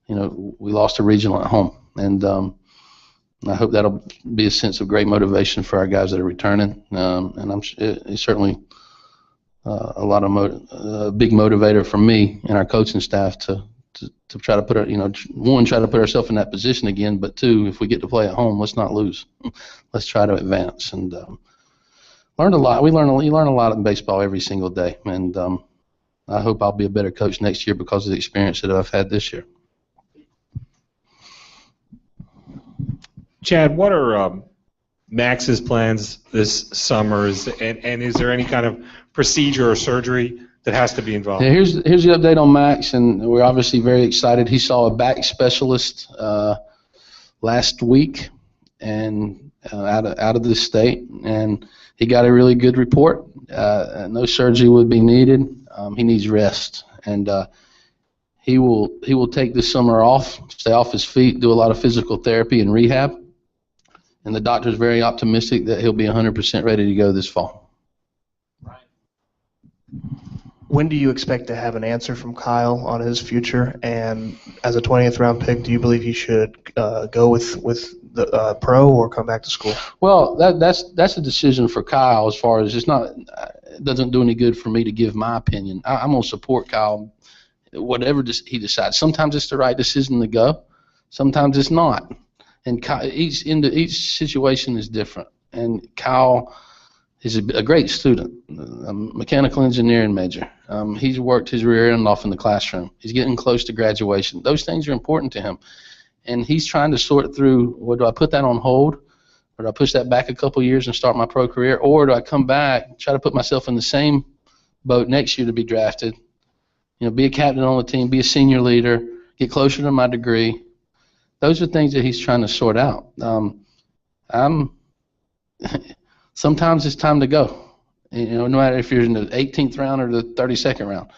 we lost a regional at home, and I hope that'll be a sense of great motivation for our guys that are returning. And it's certainly a lot of a big motivator for me and our coaching staff to try to put our, one, try to put ourselves in that position again, but two, if we get to play at home, let's not lose. Let's try to advance. And learned a lot. You learn a lot in baseball every single day, and I hope I'll be a better coach next year because of the experience that I've had this year. Chad, what are Max's plans this summer? And is there any kind of procedure or surgery that has to be involved? Yeah, here's the update on Max, and we're obviously very excited. He saw a back specialist last week, and out of the state, and he got a really good report. No surgery would be needed. He needs rest, and he will take this summer off, stay off his feet, do a lot of physical therapy and rehab. And the doctor's very optimistic that he'll be 100% ready to go this fall. When do you expect to have an answer from Kyle on his future? And as a 20th round pick, do you believe he should go with the pro or come back to school? Well, that's a decision for Kyle. As far as it doesn't do any good for me to give my opinion. I'm gonna support Kyle, whatever he decides. Sometimes it's the right decision to go, sometimes it's not. And Kyle, each situation is different. And Kyle is a great student, a mechanical engineering major. He's worked his rear end off in the classroom. He's getting close to graduation. Those things are important to him. And he's trying to sort through, well, do I put that on hold? Or do I push that back a couple years and start my pro career? Or do I come back, try to put myself in the same boat next year to be drafted, be a captain on the team, be a senior leader, get closer to my degree? Those are things that he's trying to sort out. Sometimes it's time to go. No matter if you're in the 18th round or the 32nd round.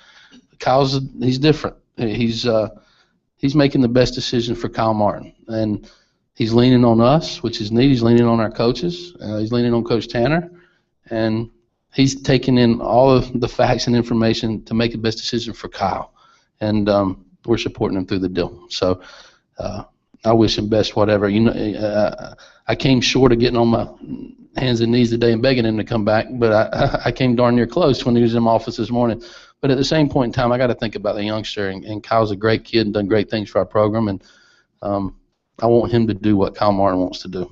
He's different. He's making the best decision for Kyle Martin, and he's leaning on us, which is neat. He's leaning on our coaches. He's leaning on Coach Tanner, and he's taking in all of the facts and information to make the best decision for Kyle, and we're supporting him through the deal. So. I wish him best, whatever. I came short of getting on my hands and knees today and begging him to come back, but I came darn near close when he was in my office this morning. But at the same point in time, I got to think about the youngster, and Kyle's a great kid and done great things for our program, and I want him to do what Kyle Martin wants to do.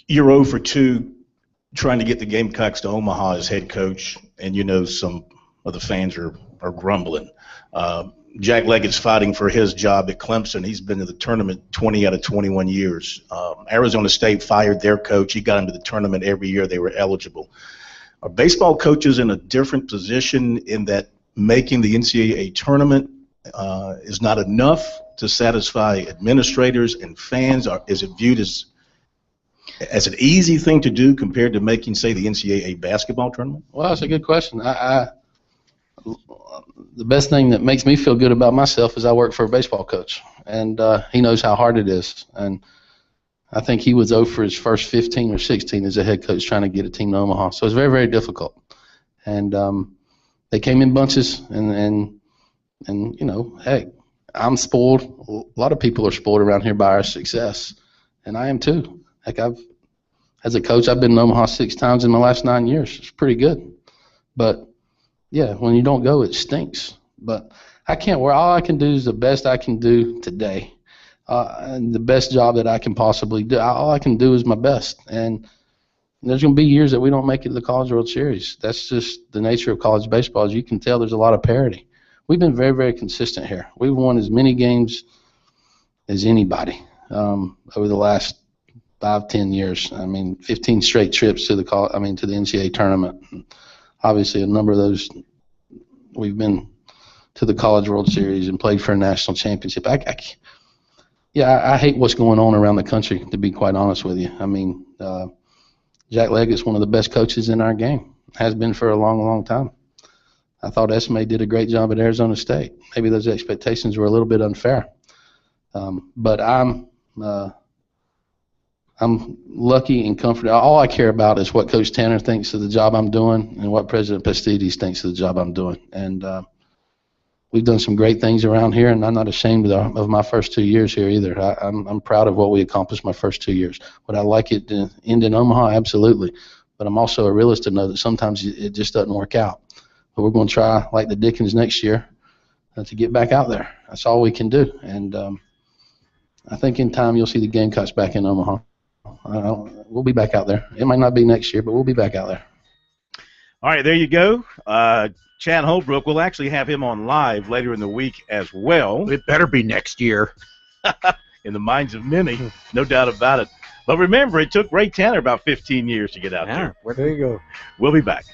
You're 0 for 2 trying to get the Gamecocks to Omaha as head coach, and some of the fans are grumbling. Jack Leggett's fighting for his job at Clemson. He's been to the tournament 20 out of 21 years. Arizona State fired their coach. He got into the tournament every year they were eligible. Are baseball coaches in a different position in that making the NCAA tournament is not enough to satisfy administrators and fans? Is it viewed as an easy thing to do compared to making, say, the NCAA basketball tournament? Well, that's a good question. The best thing that makes me feel good about myself is I work for a baseball coach, and he knows how hard it is. And I think he was 0 for his first 15 or 16 as a head coach trying to get a team to Omaha. So it's very, very difficult. And they came in bunches, and heck, I'm spoiled. A lot of people are spoiled around here by our success, and I am too. Heck, as a coach, I've been in Omaha 6 times in my last 9 years. It's pretty good. But yeah, when you don't go, it stinks. But all I can do is the best I can do today. And the best job that I can possibly do. All I can do is my best. And there's going to be years that we don't make it to the College World Series. That's just the nature of college baseball. As you can tell, there's a lot of parity. We've been very, very consistent here. We've won as many games as anybody over the last 5-10 years. 15 straight trips to the NCAA tournament. Obviously, a number of those, we've been to the College World Series and played for a national championship. I hate what's going on around the country, to be quite honest with you. Jack Leggett's one of the best coaches in our game. Has been for a long, long time. I thought Esme did a great job at Arizona State. Maybe those expectations were a little bit unfair. But I'm lucky and comforted. All I care about is what Coach Tanner thinks of the job I'm doing and what President Pastides thinks of the job I'm doing. And we've done some great things around here, and I'm not ashamed of my first 2 years here either. I'm proud of what we accomplished my first 2 years. Would I like it to end in Omaha? Absolutely. But I'm also a realist to know that sometimes it just doesn't work out. But we're going to try, like the Dickens next year, to get back out there. That's all we can do. And I think in time you'll see the Gamecocks back in Omaha. We'll be back out there. It might not be next year, but we'll be back out there. All right, there you go. Chad Holbrook, we'll actually have him on live later in the week as well. It better be next year. In the minds of many, no doubt about it. But remember, it took Ray Tanner about 15 years to get out Yeah, there. There you go. We'll be back.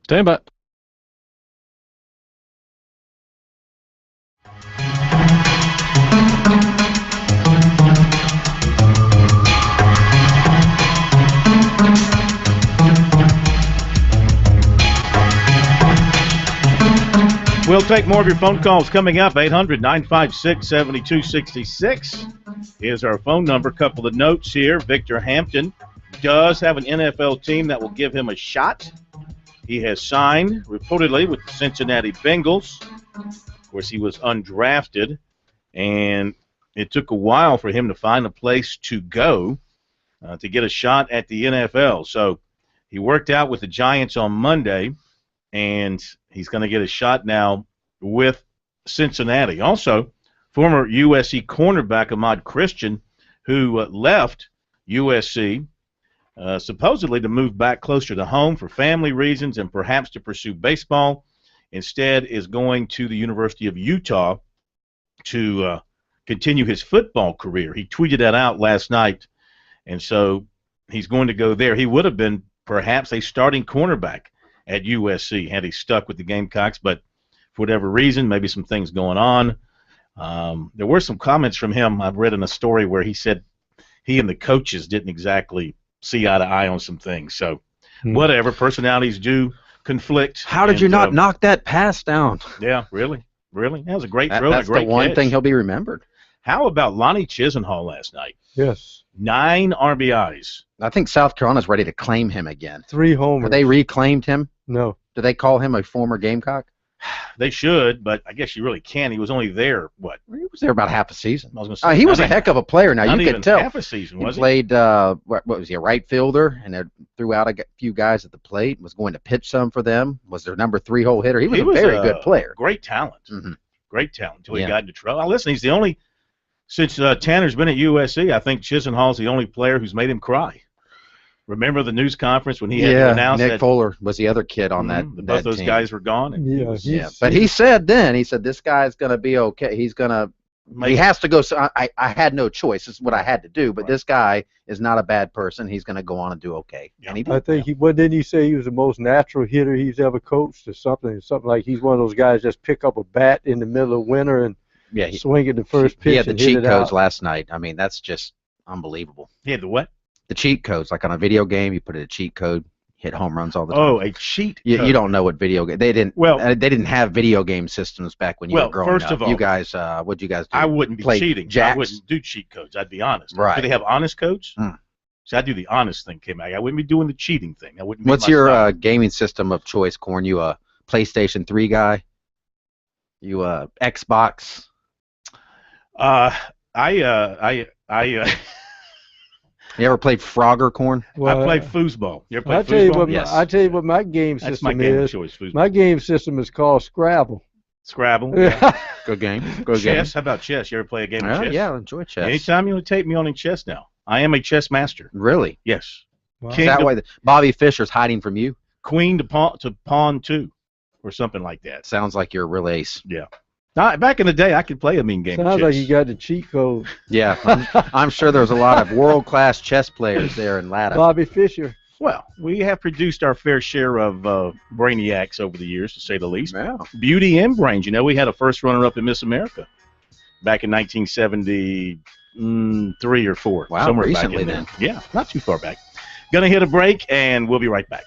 Stand by. We'll take more of your phone calls coming up. 800-956-7266 is our phone number. Couple of notes here. Victor Hampton does have an NFL team that will give him a shot. He has signed, reportedly, with the Cincinnati Bengals. Of course, he was undrafted, and it took a while for him to find a place to go to get a shot at the NFL. So he worked out with the Giants on Monday, and he's going to get a shot now with Cincinnati. Also, former USC cornerback Ahmad Christian, who left USC supposedly to move back closer to home for family reasons and perhaps to pursue baseball, instead is going to the University of Utah to continue his football career. He tweeted that out last night, and so he's going to go there. He would have been perhaps a starting cornerback at USC had he stuck with the Gamecocks, but for whatever reason, maybe some things going on. There were some comments from him I've read in a story where he said he and the coaches didn't exactly see eye to eye on some things. So whatever, personalities do conflict. How did you not knock that pass down? Yeah, really. That was a great throw. That's and a great the one catch. thing he'll be remembered. How about Lonnie Chisenhall last night? Yes. 9 RBIs. I think South Carolina's ready to claim him again. 3 homers. Have they reclaimed him? No. Do they call him a former Gamecock? They should, but I guess you really can't. He was only there, what? He was there about half a season. I was gonna say, He was a heck of a player. Now, not you even could tell. half a season, was he? Played, what was he, a right fielder, and threw out a few guys at the plate, was going to pitch some for them, was their number 3 hole hitter. He was a very good player. Great talent. Mm-hmm. Great talent until he got into trouble. Now, listen, he's the only, since Tanner's been at USC, I think Chisenhall's the only player who's made him cry. Remember the news conference when he had to announce Nick that Fuller was the other kid on that both those team. guys were gone? And But he said this guy's going to be okay. He's going to he has to go. So I had no choice. This is what I had to do. But this guy is not a bad person. He's going to go on and do okay. Yeah. And he did. I think didn't he say he was the most natural hitter he's ever coached or something? Something like he's one of those guys just pick up a bat in the middle of winter and swing at the first pitch. He had the and cheat hit it codes out. last night. I mean, that's just unbelievable. He had the what? The cheat codes, like on a video game, you put in a cheat code, hit home runs all the time. Oh, a cheat code. You don't know what video game. They didn't have video game systems back when you were growing up. First of all, you guys, what'd you guys do? I wouldn't be Play cheating. jacks? I wouldn't do cheat codes. I'd be honest. Right. Do they have honest codes? So I do the honest thing, K-Mac. I wouldn't be doing the cheating thing. I wouldn't. What's your gaming system of choice, Corn? You a PlayStation 3 guy? You a Xbox? You ever played Frogger, Corn? I played foosball. You ever played I tell you foosball? what, Yes. I tell you what my game That's system my game of is. choice, foosball. My game system is called Scrabble. Scrabble. Yeah. Good game. Good Chess. game. How about chess? You ever play a game of chess? Yeah, I enjoy chess. Anytime you want to take me on in chess now. I am a chess master. Really? Yes. Wow. Is that why Bobby Fischer's hiding from you? Queen to pawn 2 or something like that. Sounds like you're a real ace. Yeah. Now, back in the day, I could play a mean game of Sounds chess. like you got the cheat code. Yeah, I'm sure there's a lot of world-class chess players there in Latta. Bobby Fischer. Well, we have produced our fair share of brainiacs over the years, to say the least. Yeah. Beauty and brains. You know, we had a first runner-up in Miss America back in 1973 or 4. Wow, somewhere recently back in there. then. Yeah, not too far back. Gonna hit a break, and we'll be right back.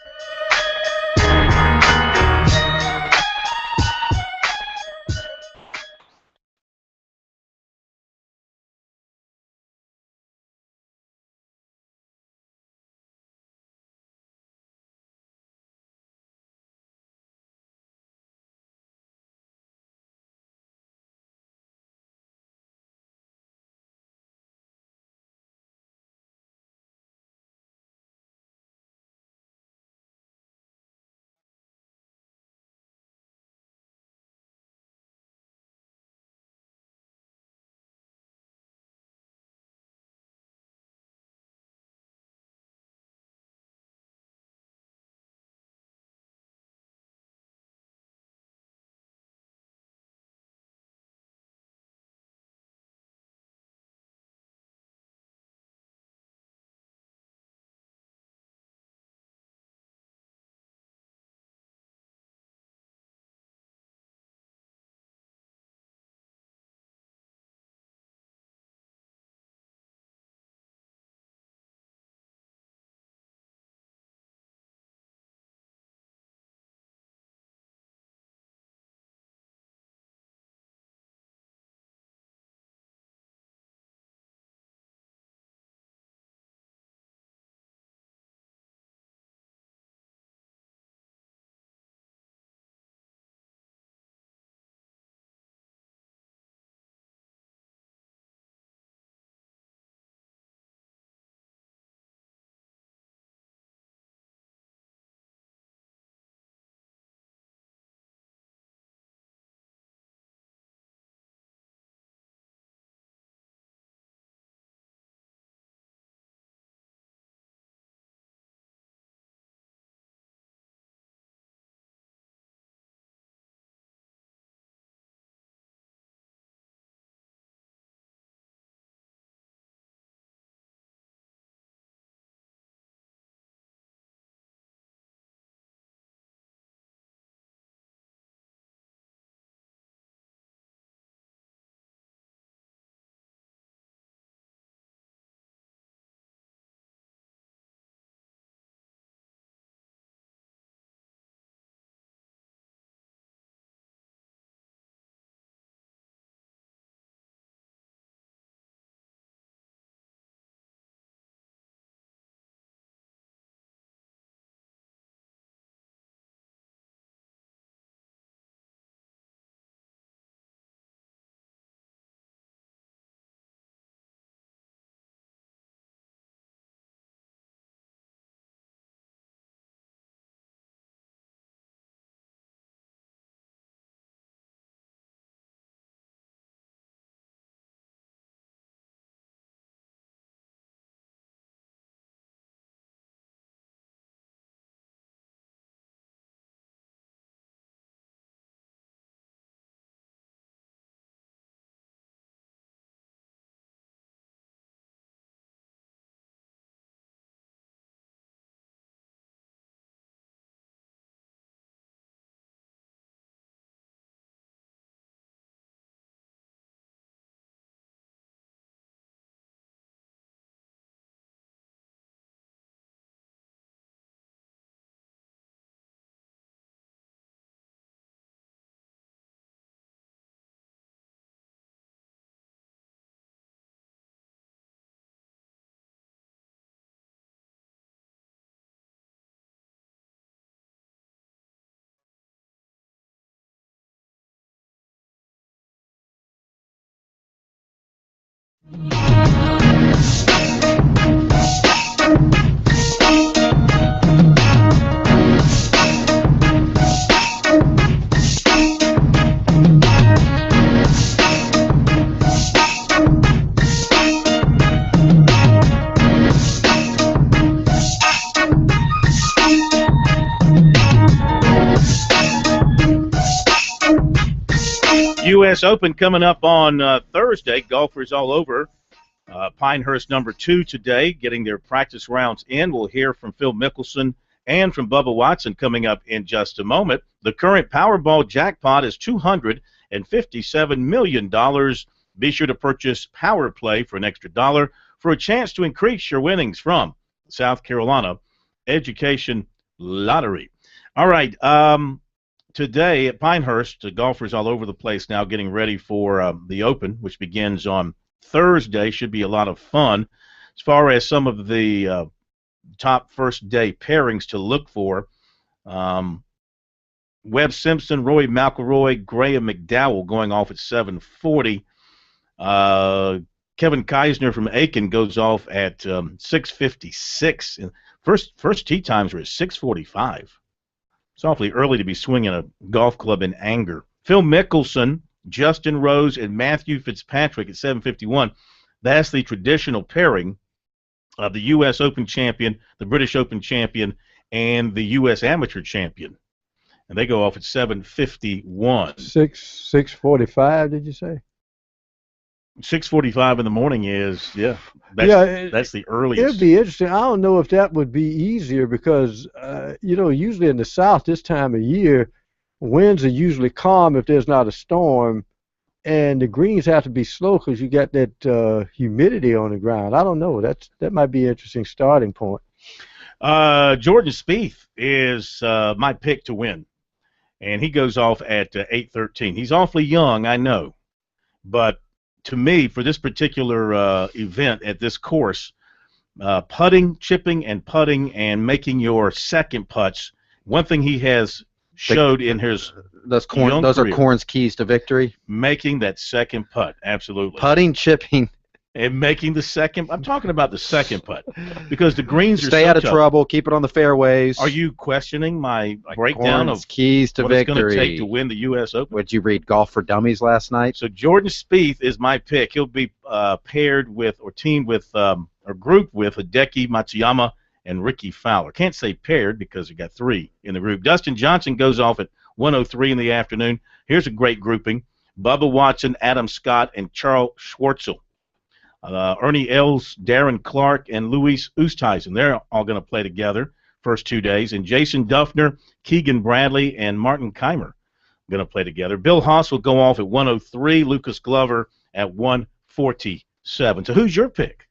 U.S. Open coming up on Thursday. Golfers all over. Pinehurst number 2 today, getting their practice rounds in. We'll hear from Phil Mickelson and from Bubba Watson coming up in just a moment. The current Powerball jackpot is $257 million. Be sure to purchase Power Play for an extra $1 for a chance to increase your winnings from South Carolina Education Lottery. All right. Today at Pinehurst, golfers all over the place now getting ready for the Open, which begins on Thursday. Should be a lot of fun. As far as some of the top first-day pairings to look for, Webb Simpson, Rory McIlroy, Graham McDowell going off at 7:40. Kevin Kisner from Aiken goes off at 6:56. First tee times were at 6:45. It's awfully early to be swinging a golf club in anger. Phil Mickelson, Justin Rose, and Matthew Fitzpatrick at 7:51. That's the traditional pairing of the U.S. Open champion, the British Open champion, and the U.S. Amateur champion. And they go off at 7:51. 6:45, did you say? 6:45 in the morning is, that's the earliest. It'd be interesting. I don't know if that would be easier because, usually in the South this time of year, winds are usually calm if there's not a storm, and the greens have to be slow because you got that humidity on the ground. I don't know. That might be an interesting starting point. Jordan Spieth is my pick to win, and he goes off at 8:13. He's awfully young, I know, but to me, for this particular event at this course, putting, chipping, and making your second putts, one thing he has showed in his those are Korn's keys to victory. Making that second putt, absolutely. Putting, chipping, and making the second. I'm talking about the second putt because the greens are stay so out of tough. trouble, keep it on the fairways. Are you questioning my breakdown Korn's of keys to what victory? It's going to take to win the U.S. Open? Would you read Golf for Dummies last night? So Jordan Spieth is my pick. He'll be paired with or teamed with or grouped with Hideki Matsuyama and Ricky Fowler. Can't say paired because you got 3 in the group. Dustin Johnson goes off at 1:03 in the afternoon. Here's a great grouping: Bubba Watson, Adam Scott, and Charles Schwartzel. Ernie Els, Darren Clark, and Luis Oosthuizen. They're all going to play together first 2 days. And Jason Duffner, Keegan Bradley, and Martin Keimer going to play together. Bill Haas will go off at 1:03. Lucas Glover at 1:47. So who's your pick?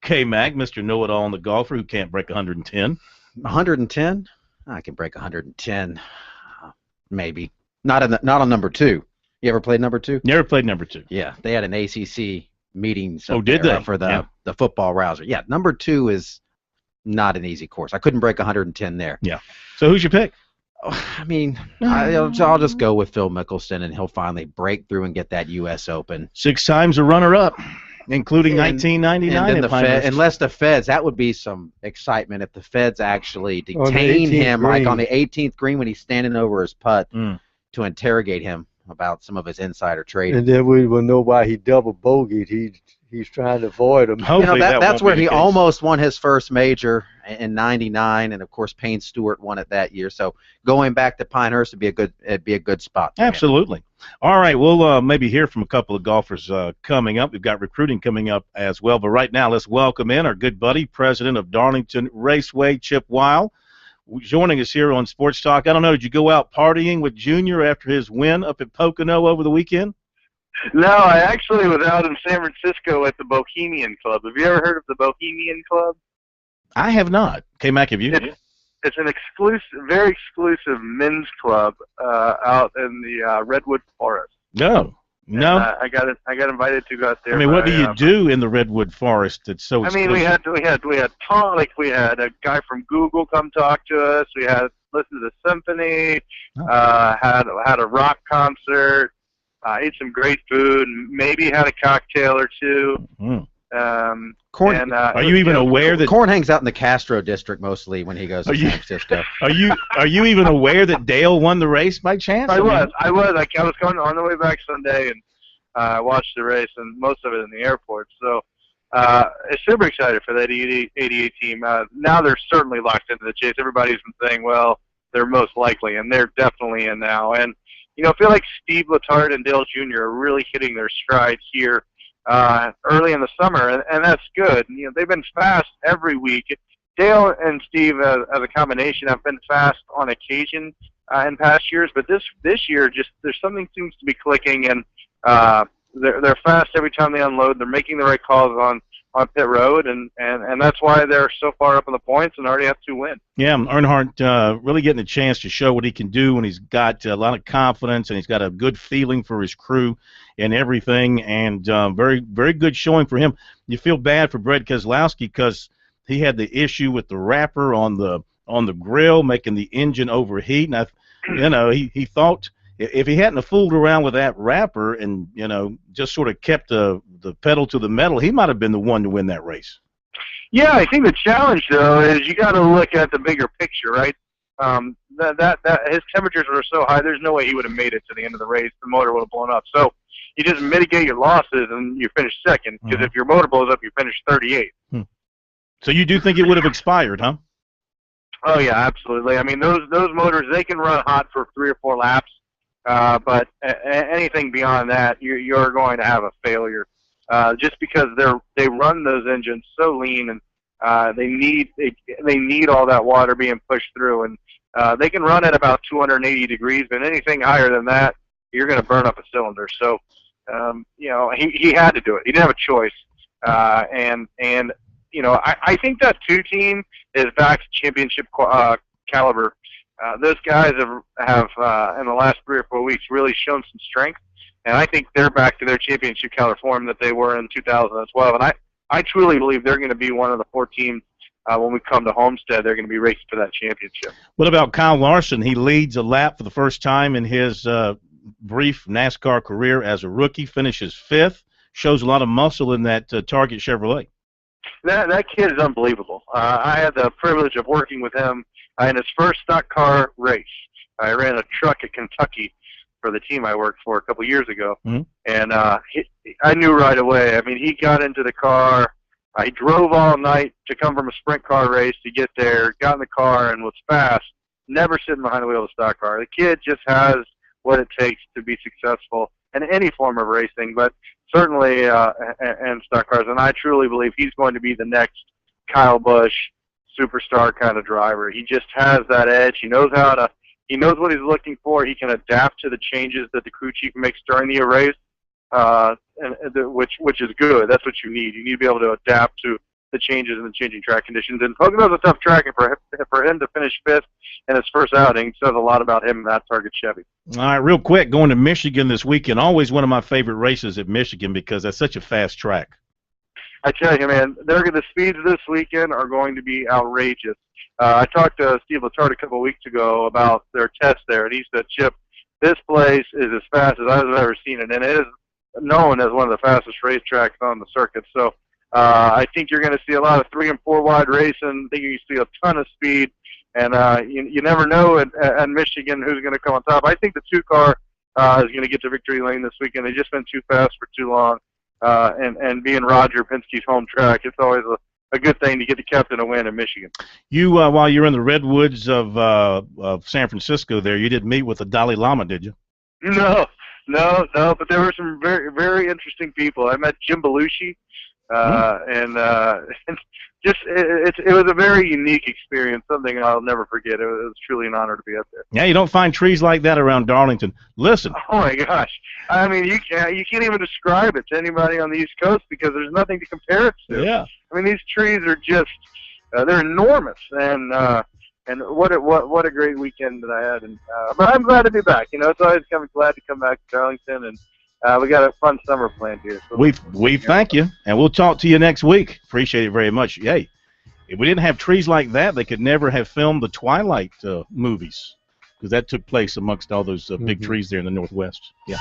K-Mac, Mr. Know-It-All and the golfer who can't break 110. 110? I can break 110, maybe. Not on number 2. You ever played number 2? Never played number 2. Yeah, they had an ACC meeting did they? For the football rouser. Yeah, number 2 is not an easy course. I couldn't break 110 there. Yeah. So who's your pick? I mean, I'll just go with Phil Mickelson, and he'll finally break through and get that U.S. Open. 6 times a runner-up, including 1999. And unless the Feds, that would be some excitement if the Feds actually detain him like on the 18th green when he's standing over his putt to interrogate him about some of his insider trading. And then we will know why he double bogeyed. He's trying to avoid him. That's where he almost won his first major in '99, and of course Payne Stewart won it that year. So going back to Pinehurst would be a good spot. Absolutely. All right, we'll maybe hear from a couple of golfers coming up. We've got recruiting coming up as well. But right now, let's welcome in our good buddy, president of Darlington Raceway, Chip Weil, joining us here on Sports Talk. I don't know, did you go out partying with Junior after his win up at Pocono over the weekend? No, I actually was out in San Francisco at the Bohemian Club. Have you ever heard of the Bohemian Club? I have not. K-Mac, have you? It's an very exclusive men's club out in the Redwood Forest. No. I got invited to go out there. I mean, what do you do in the Redwood Forest that's so exclusive? I mean, we had talk. We had a guy from Google come talk to us. We had listened to the symphony. Had a rock concert. ate some great food, and maybe had a cocktail or two. Corn, and, are you even aware that Corn hangs out in the Castro district mostly when he goes to San Francisco? Are you even aware that Dale won the race by chance? I was going on the way back Sunday and watched the race, and most of it in the airport. So super excited for that 88 team. Now they're certainly locked into the chase. Everybody's been saying, well, they're most likely, and they're definitely in now. And I feel like Steve Letarte and Dale Jr. are really hitting their strides here early in the summer, and that's good. They've been fast every week. Dale and Steve, as a combination, have been fast on occasion in past years, but this year, just there's something seems to be clicking, and they're fast every time they unload. They're making the right calls on pit road, and that's why they're so far up in the points and already have 2 wins. Yeah, Earnhardt really getting a chance to show what he can do, and he's got a lot of confidence, and he's got a good feeling for his crew and everything, and very, very good showing for him. You feel bad for Brett Keselowski because he had the issue with the wrapper on the grill, making the engine overheat, and he thought if he hadn't fooled around with that wrapper and just sort of kept the pedal to the metal, he might have been the one to win that race. Yeah, I think the challenge though is you got to look at the bigger picture, right? That his temperatures were so high, there's no way he would have made it to the end of the race. The motor would have blown up. So you just mitigate your losses and you finish second. Because if your motor blows up, you finish 38. So you do think it would have expired, huh? Oh yeah, absolutely. I mean, those motors, they can run hot for 3 or 4 laps. But anything beyond that, you're going to have a failure, just because they run those engines so lean, and they need all that water being pushed through, and they can run at about 280 degrees, but anything higher than that, you're going to burn up a cylinder. So, he had to do it. He didn't have a choice, and I think that 2 team is back to championship caliber. Those guys have in the last 3 or 4 weeks really shown some strength, and I think they're back to their championship caliber form that they were in 2012. And I truly believe they're going to be one of the 4 teams when we come to Homestead. They're going to be racing for that championship. What about Kyle Larson? He leads a lap for the first time in his brief NASCAR career as a rookie, finishes 5th, shows a lot of muscle in that Target Chevrolet. That kid is unbelievable. I had the privilege of working with him in his first stock car race. I ran a truck at Kentucky for the team I worked for a couple years ago, and I knew right away. I mean, he got into the car. He drove all night to come from a sprint car race to get there, got in the car, and was fast, never sitting behind the wheel of a stock car. The kid just has what it takes to be successful in any form of racing, but certainly in stock cars. And I truly believe he's going to be the next Kyle Busch superstar kind of driver. He just has that edge. He knows what he's looking for. He can adapt to the changes that the crew chief makes during the race, which is good. That's what you need. You need to be able to adapt to the changes in the changing track conditions. And Pocono's a tough track, and for him to finish 5th in his first outing says a lot about him and that Target Chevy. All right, real quick, going to Michigan this weekend. Always one of my favorite races at Michigan because that's such a fast track. I tell you, man, the speeds this weekend are going to be outrageous. I talked to Steve Letarte a couple of weeks ago about their test there, and he said, Chip, this place is as fast as I've ever seen it, and it is known as one of the fastest racetracks on the circuit. So I think you're going to see a lot of 3 and 4 wide racing. I think you see a ton of speed, and you never know at Michigan who's going to come on top. I think the 2 car is going to get to victory lane this weekend. They've just been too fast for too long. And being Roger Penske's home track, it's always a good thing to get the captain a win in Michigan. You, while you're in the redwoods of San Francisco there, you didn't meet with the Dalai Lama, did you? No, but there were some very, very interesting people. I met Jim Belushi, and just it was a very unique experience, something I'll never forget. It was truly an honor to be up there. Yeah, you don't find trees like that around Darlington. Listen. Oh my gosh, I mean, you can't even describe it to anybody on the East Coast because there's nothing to compare it to. Yeah. I mean, these trees are just they're enormous, and what a great weekend that I had. And but I'm glad to be back. It's always glad to come back to Darlington, and we got a fun summer planned here. So we thank you, and we'll talk to you next week. Appreciate it very much. Hey, if we didn't have trees like that, they could never have filmed the Twilight movies, because that took place amongst all those big trees there in the Northwest. Yeah.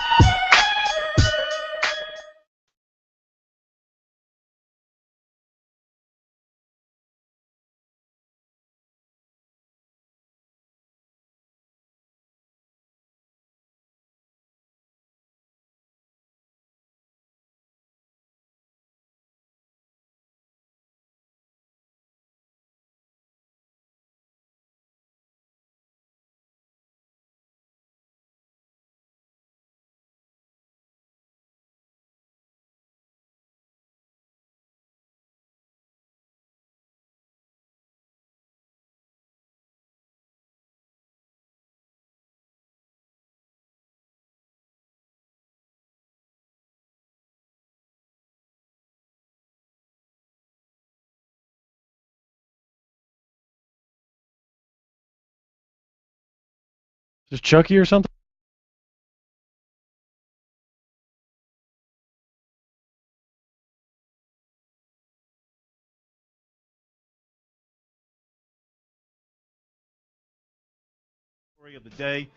Just Chucky or something? Story of the day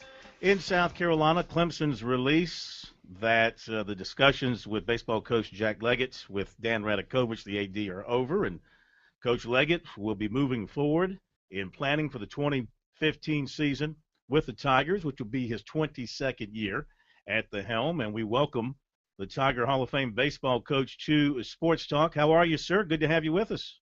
in South Carolina, Clemson's release that the discussions with baseball coach Jack Leggett with Dan Radakovich, the AD, are over, and Coach Leggett will be moving forward in planning for the 2015 season with the Tigers, which will be his 22nd year at the helm. And we welcome the Tiger Hall of Fame baseball coach to Sports Talk. How are you, sir? Good to have you with us.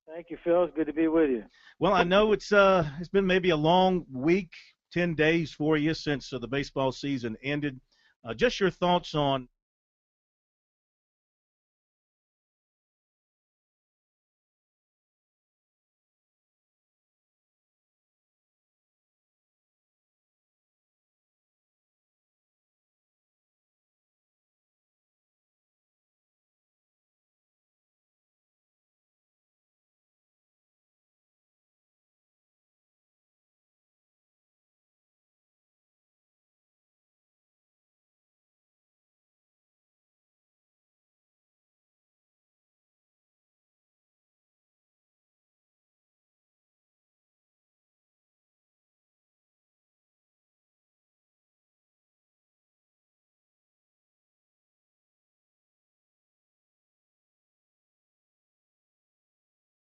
Thank you, Phil. It's good to be with you. Well, I know it's been maybe a long week, 10 days for you since the baseball season ended. Just your thoughts on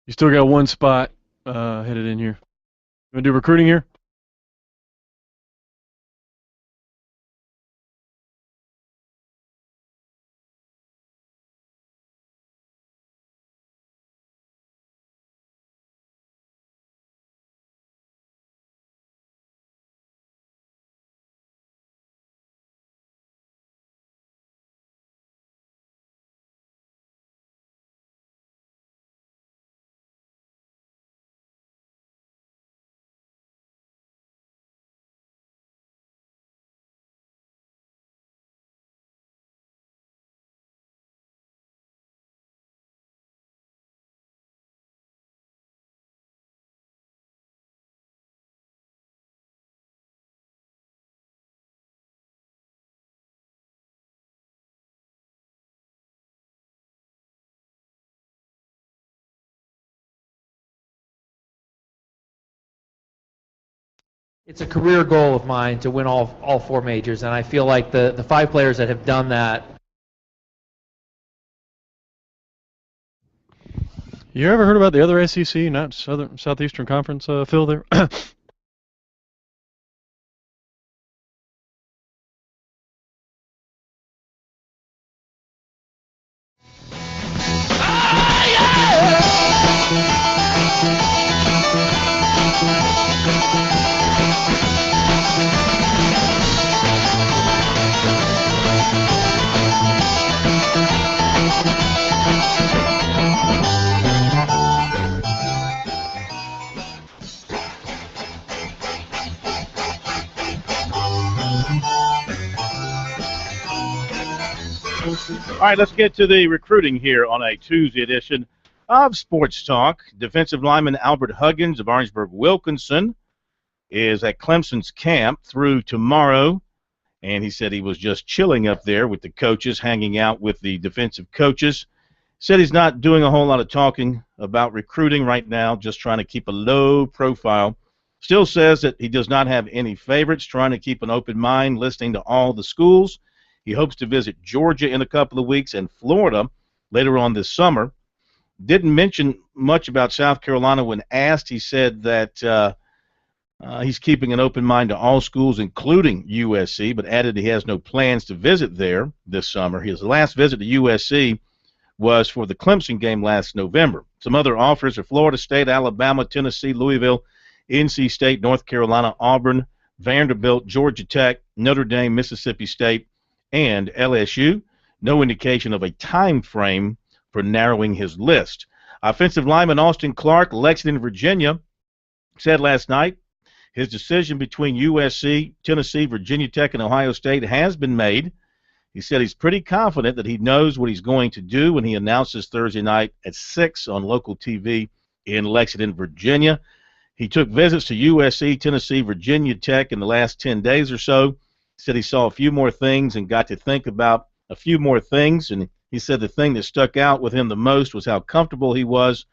You still got one spot headed in here. You want to do recruiting here? It's a career goal of mine to win all four majors, and I feel like the five players that have done that. You ever heard about the other SEC, not Southeastern Conference, Phil, there? All right, let's get to the recruiting here on a Tuesday edition of Sports Talk. Defensive lineman Albert Huggins of Orangeburg-Wilkinson is at Clemson's camp through tomorrow, and he said he was just chilling up there with the coaches, hanging out with the defensive coaches. Said he's not doing a whole lot of talking about recruiting right now, just trying to keep a low profile. Still says that he does not have any favorites, trying to keep an open mind, listening to all the schools. He hopes to visit Georgia in a couple of weeks and Florida later on this summer. Didn't mention much about South Carolina when asked. He said that he's keeping an open mind to all schools, including USC, but added he has no plans to visit there this summer. His last visit to USC was for the Clemson game last November. Some other offers are Florida State, Alabama, Tennessee, Louisville, NC State, North Carolina, Auburn, Vanderbilt, Georgia Tech, Notre Dame, Mississippi State, and LSU. No indication of a time frame for narrowing his list. Offensive lineman Austin Clark, Lexington, Virginia, said last night his decision between USC, Tennessee, Virginia Tech, and Ohio State has been made. He said he's pretty confident that he knows what he's going to do when he announces Thursday night at 6 on local TV in Lexington, Virginia. He took visits to USC, Tennessee, Virginia Tech in the last 10 days or so. Said he saw a few more things and got to think about a few more things. And he said the thing that stuck out with him the most was how comfortable he was,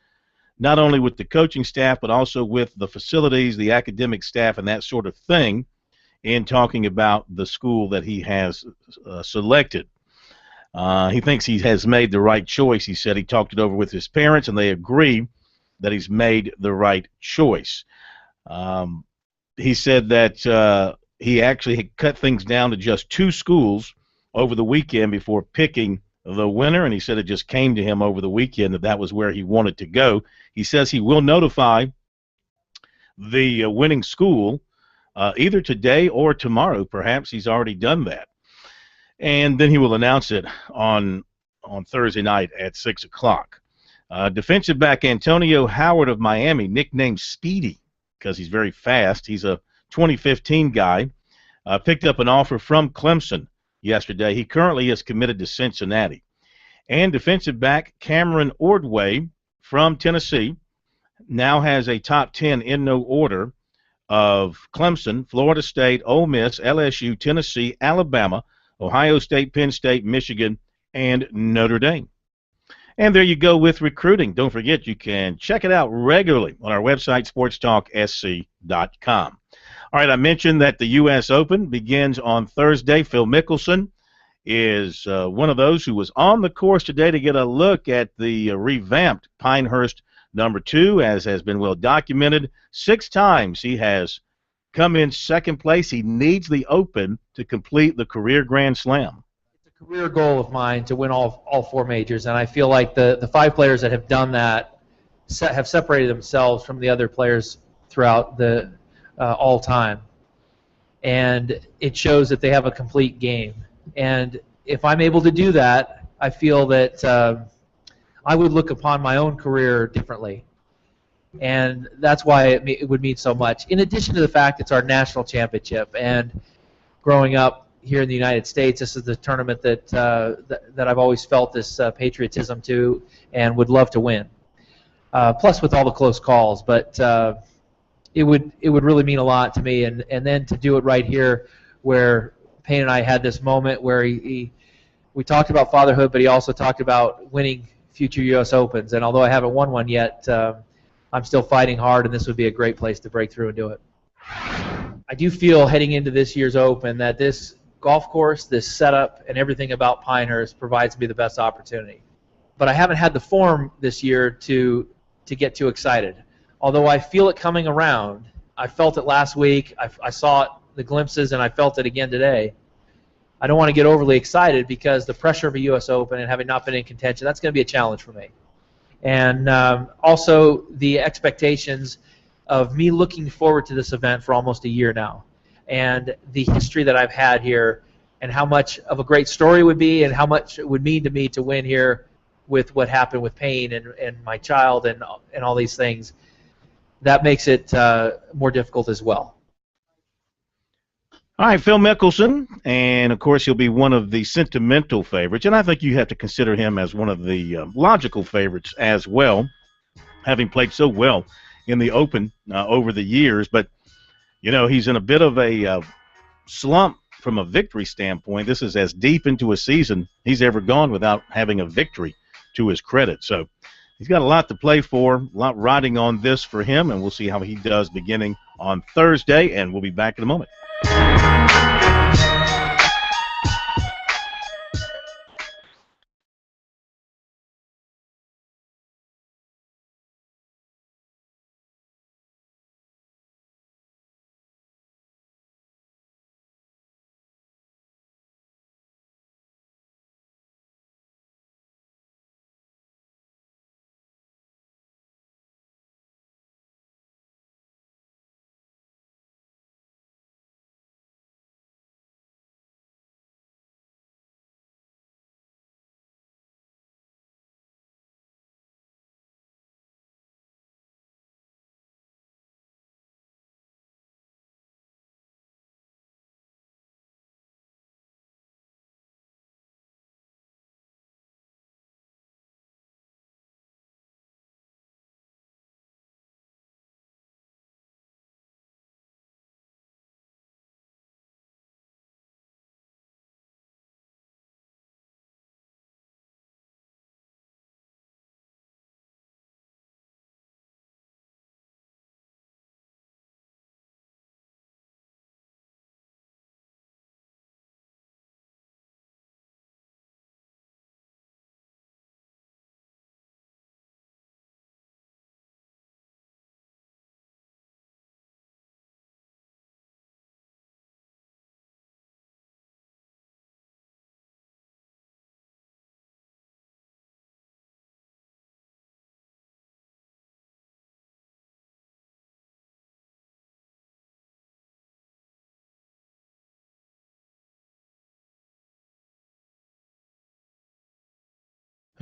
not only with the coaching staff, but also with the facilities, the academic staff, and that sort of thing, in talking about the school that he has selected. He thinks he has made the right choice. He said he talked it over with his parents, and they agree that he's made the right choice. He said that he actually had cut things down to just 2 schools over the weekend before picking the winner, and he said it just came to him over the weekend that that was where he wanted to go. He says he will notify the winning school either today or tomorrow. Perhaps he's already done that. And then he will announce it on Thursday night at 6 o'clock. Defensive back Antonio Howard of Miami, nicknamed Speedy because he's very fast. He's a 2015 guy. Picked up an offer from Clemson yesterday. He currently is committed to Cincinnati. And defensive back Cameron Ordway from Tennessee now has a top 10 in no order of Clemson, Florida State, Ole Miss, LSU, Tennessee, Alabama, Ohio State, Penn State, Michigan, and Notre Dame. And there you go with recruiting. Don't forget, you can check it out regularly on our website, sportstalksc.com. All right, I mentioned that the U.S. Open begins on Thursday. Phil Mickelson is one of those who was on the course today to get a look at the revamped Pinehurst #2, as has been well documented. 6 times he has come in second place. He needs the Open to complete the career Grand Slam. Career goal of mine to win all 4 majors, and I feel like the 5 players that have done that have separated themselves from the other players throughout the all time, and it shows that they have a complete game. And if I'm able to do that, I feel that I would look upon my own career differently, and that's why it would mean so much. In addition to the fact it's our national championship, and growing up here in the United States, this is the tournament that I've always felt this patriotism to and would love to win. Plus with all the close calls, but it would really mean a lot to me. And then to do it right here, where Payne and I had this moment where we talked about fatherhood, but he also talked about winning future U.S. Opens. And although I haven't won one yet, I'm still fighting hard, and this would be a great place to break through and do it. I do feel heading into this year's Open that this golf course, this setup, and everything about Pinehurst provides me the best opportunity. But I haven't had the form this year to get too excited. Although I feel it coming around. I felt it last week. I saw it, the glimpses, and I felt it again today. I don't want to get overly excited because the pressure of a U.S. Open and having not been in contention, that's going to be a challenge for me. And also the expectations of me looking forward to this event for almost a year now, and the history that I've had here, and how much of a great story it would be, and how much it would mean to me to win here with what happened with Payne and my child and all these things. That makes it more difficult as well. All right, Phil Mickelson, and of course he'll be one of the sentimental favorites, and I think you have to consider him as one of the logical favorites as well, having played so well in the Open over the years. But, you know, he's in a bit of a slump from a victory standpoint. This is as deep into a season he's ever gone without having a victory to his credit. So he's got a lot to play for, a lot riding on this for him, and we'll see how he does beginning on Thursday, and we'll be back in a moment.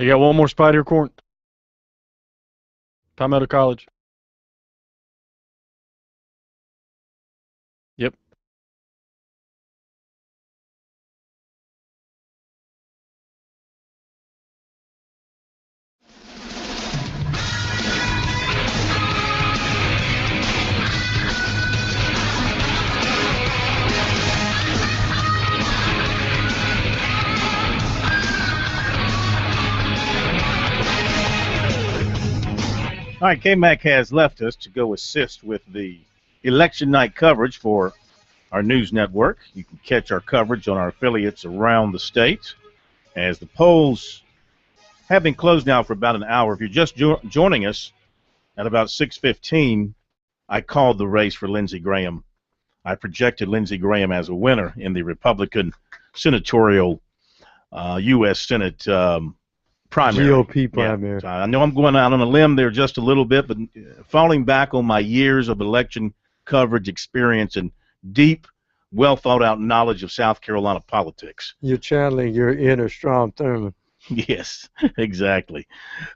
You got one more spot here, Court. Palmetto College. Yep. All right, K-Mac has left us to go assist with the election night coverage for our news network. You can catch our coverage on our affiliates around the state as the polls have been closed now for about an hour. If you're just joining us at about 6:15, I called the race for Lindsey Graham. I projected Lindsey Graham as a winner in the Republican senatorial U.S. Senate primary. GOP primary. Yeah. I know I'm going out on a limb there just a little bit, but falling back on my years of election coverage experience and deep, well-thought-out knowledge of South Carolina politics. You're channeling your inner Strom Thurmond. Yes, exactly.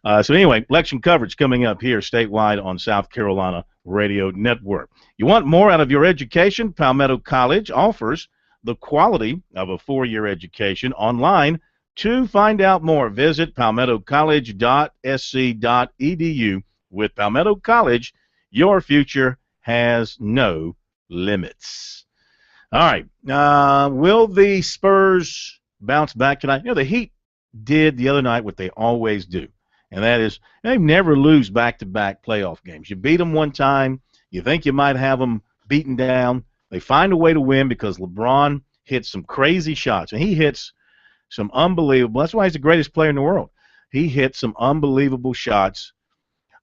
So anyway, election coverage coming up here statewide on South Carolina Radio Network. You want more out of your education? Palmetto College offers the quality of a 4-year education online. To find out more, visit palmettocollege.sc.edu. With Palmetto College, your future has no limits. All right. Will the Spurs bounce back tonight? You know, the Heat did the other night what they always do, and that is they never lose back-to-back playoff games. You beat them one time, you think you might have them beaten down. They find a way to win because LeBron hits some crazy shots, and he hits some unbelievable. That's why he's the greatest player in the world. He hit some unbelievable shots.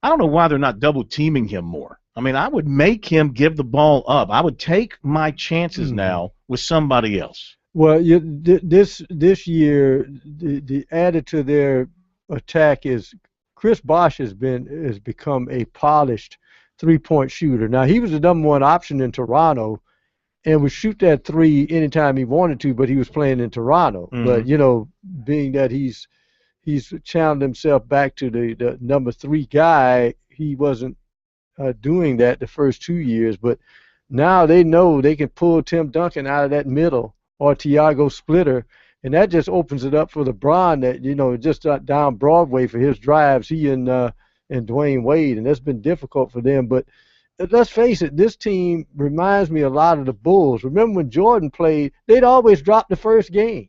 I don't know why they're not double-teaming him more. I mean, I would make him give the ball up. I would take my chances now with somebody else. Well, this year, the added to their attack is Chris Bosh has become a polished three-point shooter. Now, he was the number one option in Toronto and would shoot that three anytime he wanted to, but he was playing in Toronto. Mm-hmm. But, you know, being that he's channeled himself back to the number 3 guy, he wasn't doing that the first 2 years. But now they know they can pull Tim Duncan out of that middle or Tiago Splitter, and that just opens it up for LeBron that, you know, just down Broadway for his drives, he and Dwayne Wade, and that's been difficult for them. But let's face it, this team reminds me a lot of the Bulls. Remember when Jordan played, they'd always drop the first game.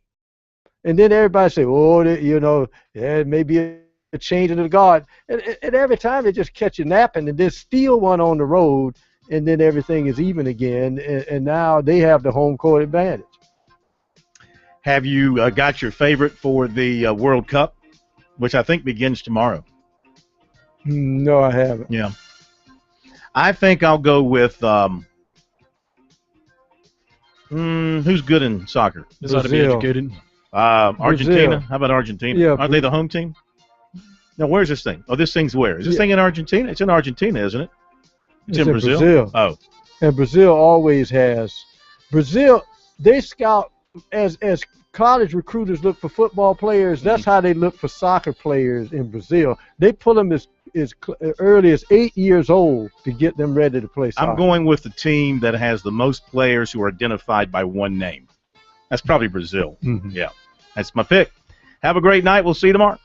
And then everybody say, oh, you know, yeah, maybe a change in the guard. And every time they just catch you napping and then steal one on the road, and then everything is even again. And now they have the home court advantage. Have you got your favorite for the World Cup, which I think begins tomorrow? No, I haven't. Yeah. I think I'll go with who's good in soccer? This ought to be educated. Argentina. Brazil. How about Argentina? Yeah, Aren't they the home team? No, where's this thing? Oh, this thing's where? Is this thing in Argentina? It's in Argentina, isn't it? It's in Brazil. Oh. And Brazil always has. Brazil, they scout as college recruiters look for football players. That's how they look for soccer players in Brazil. They pull them as early as 8 years old to get them ready to play soccer. I'm going with the team that has the most players who are identified by one name. That's probably Brazil. Mm-hmm. Yeah. That's my pick. Have a great night. We'll see you tomorrow.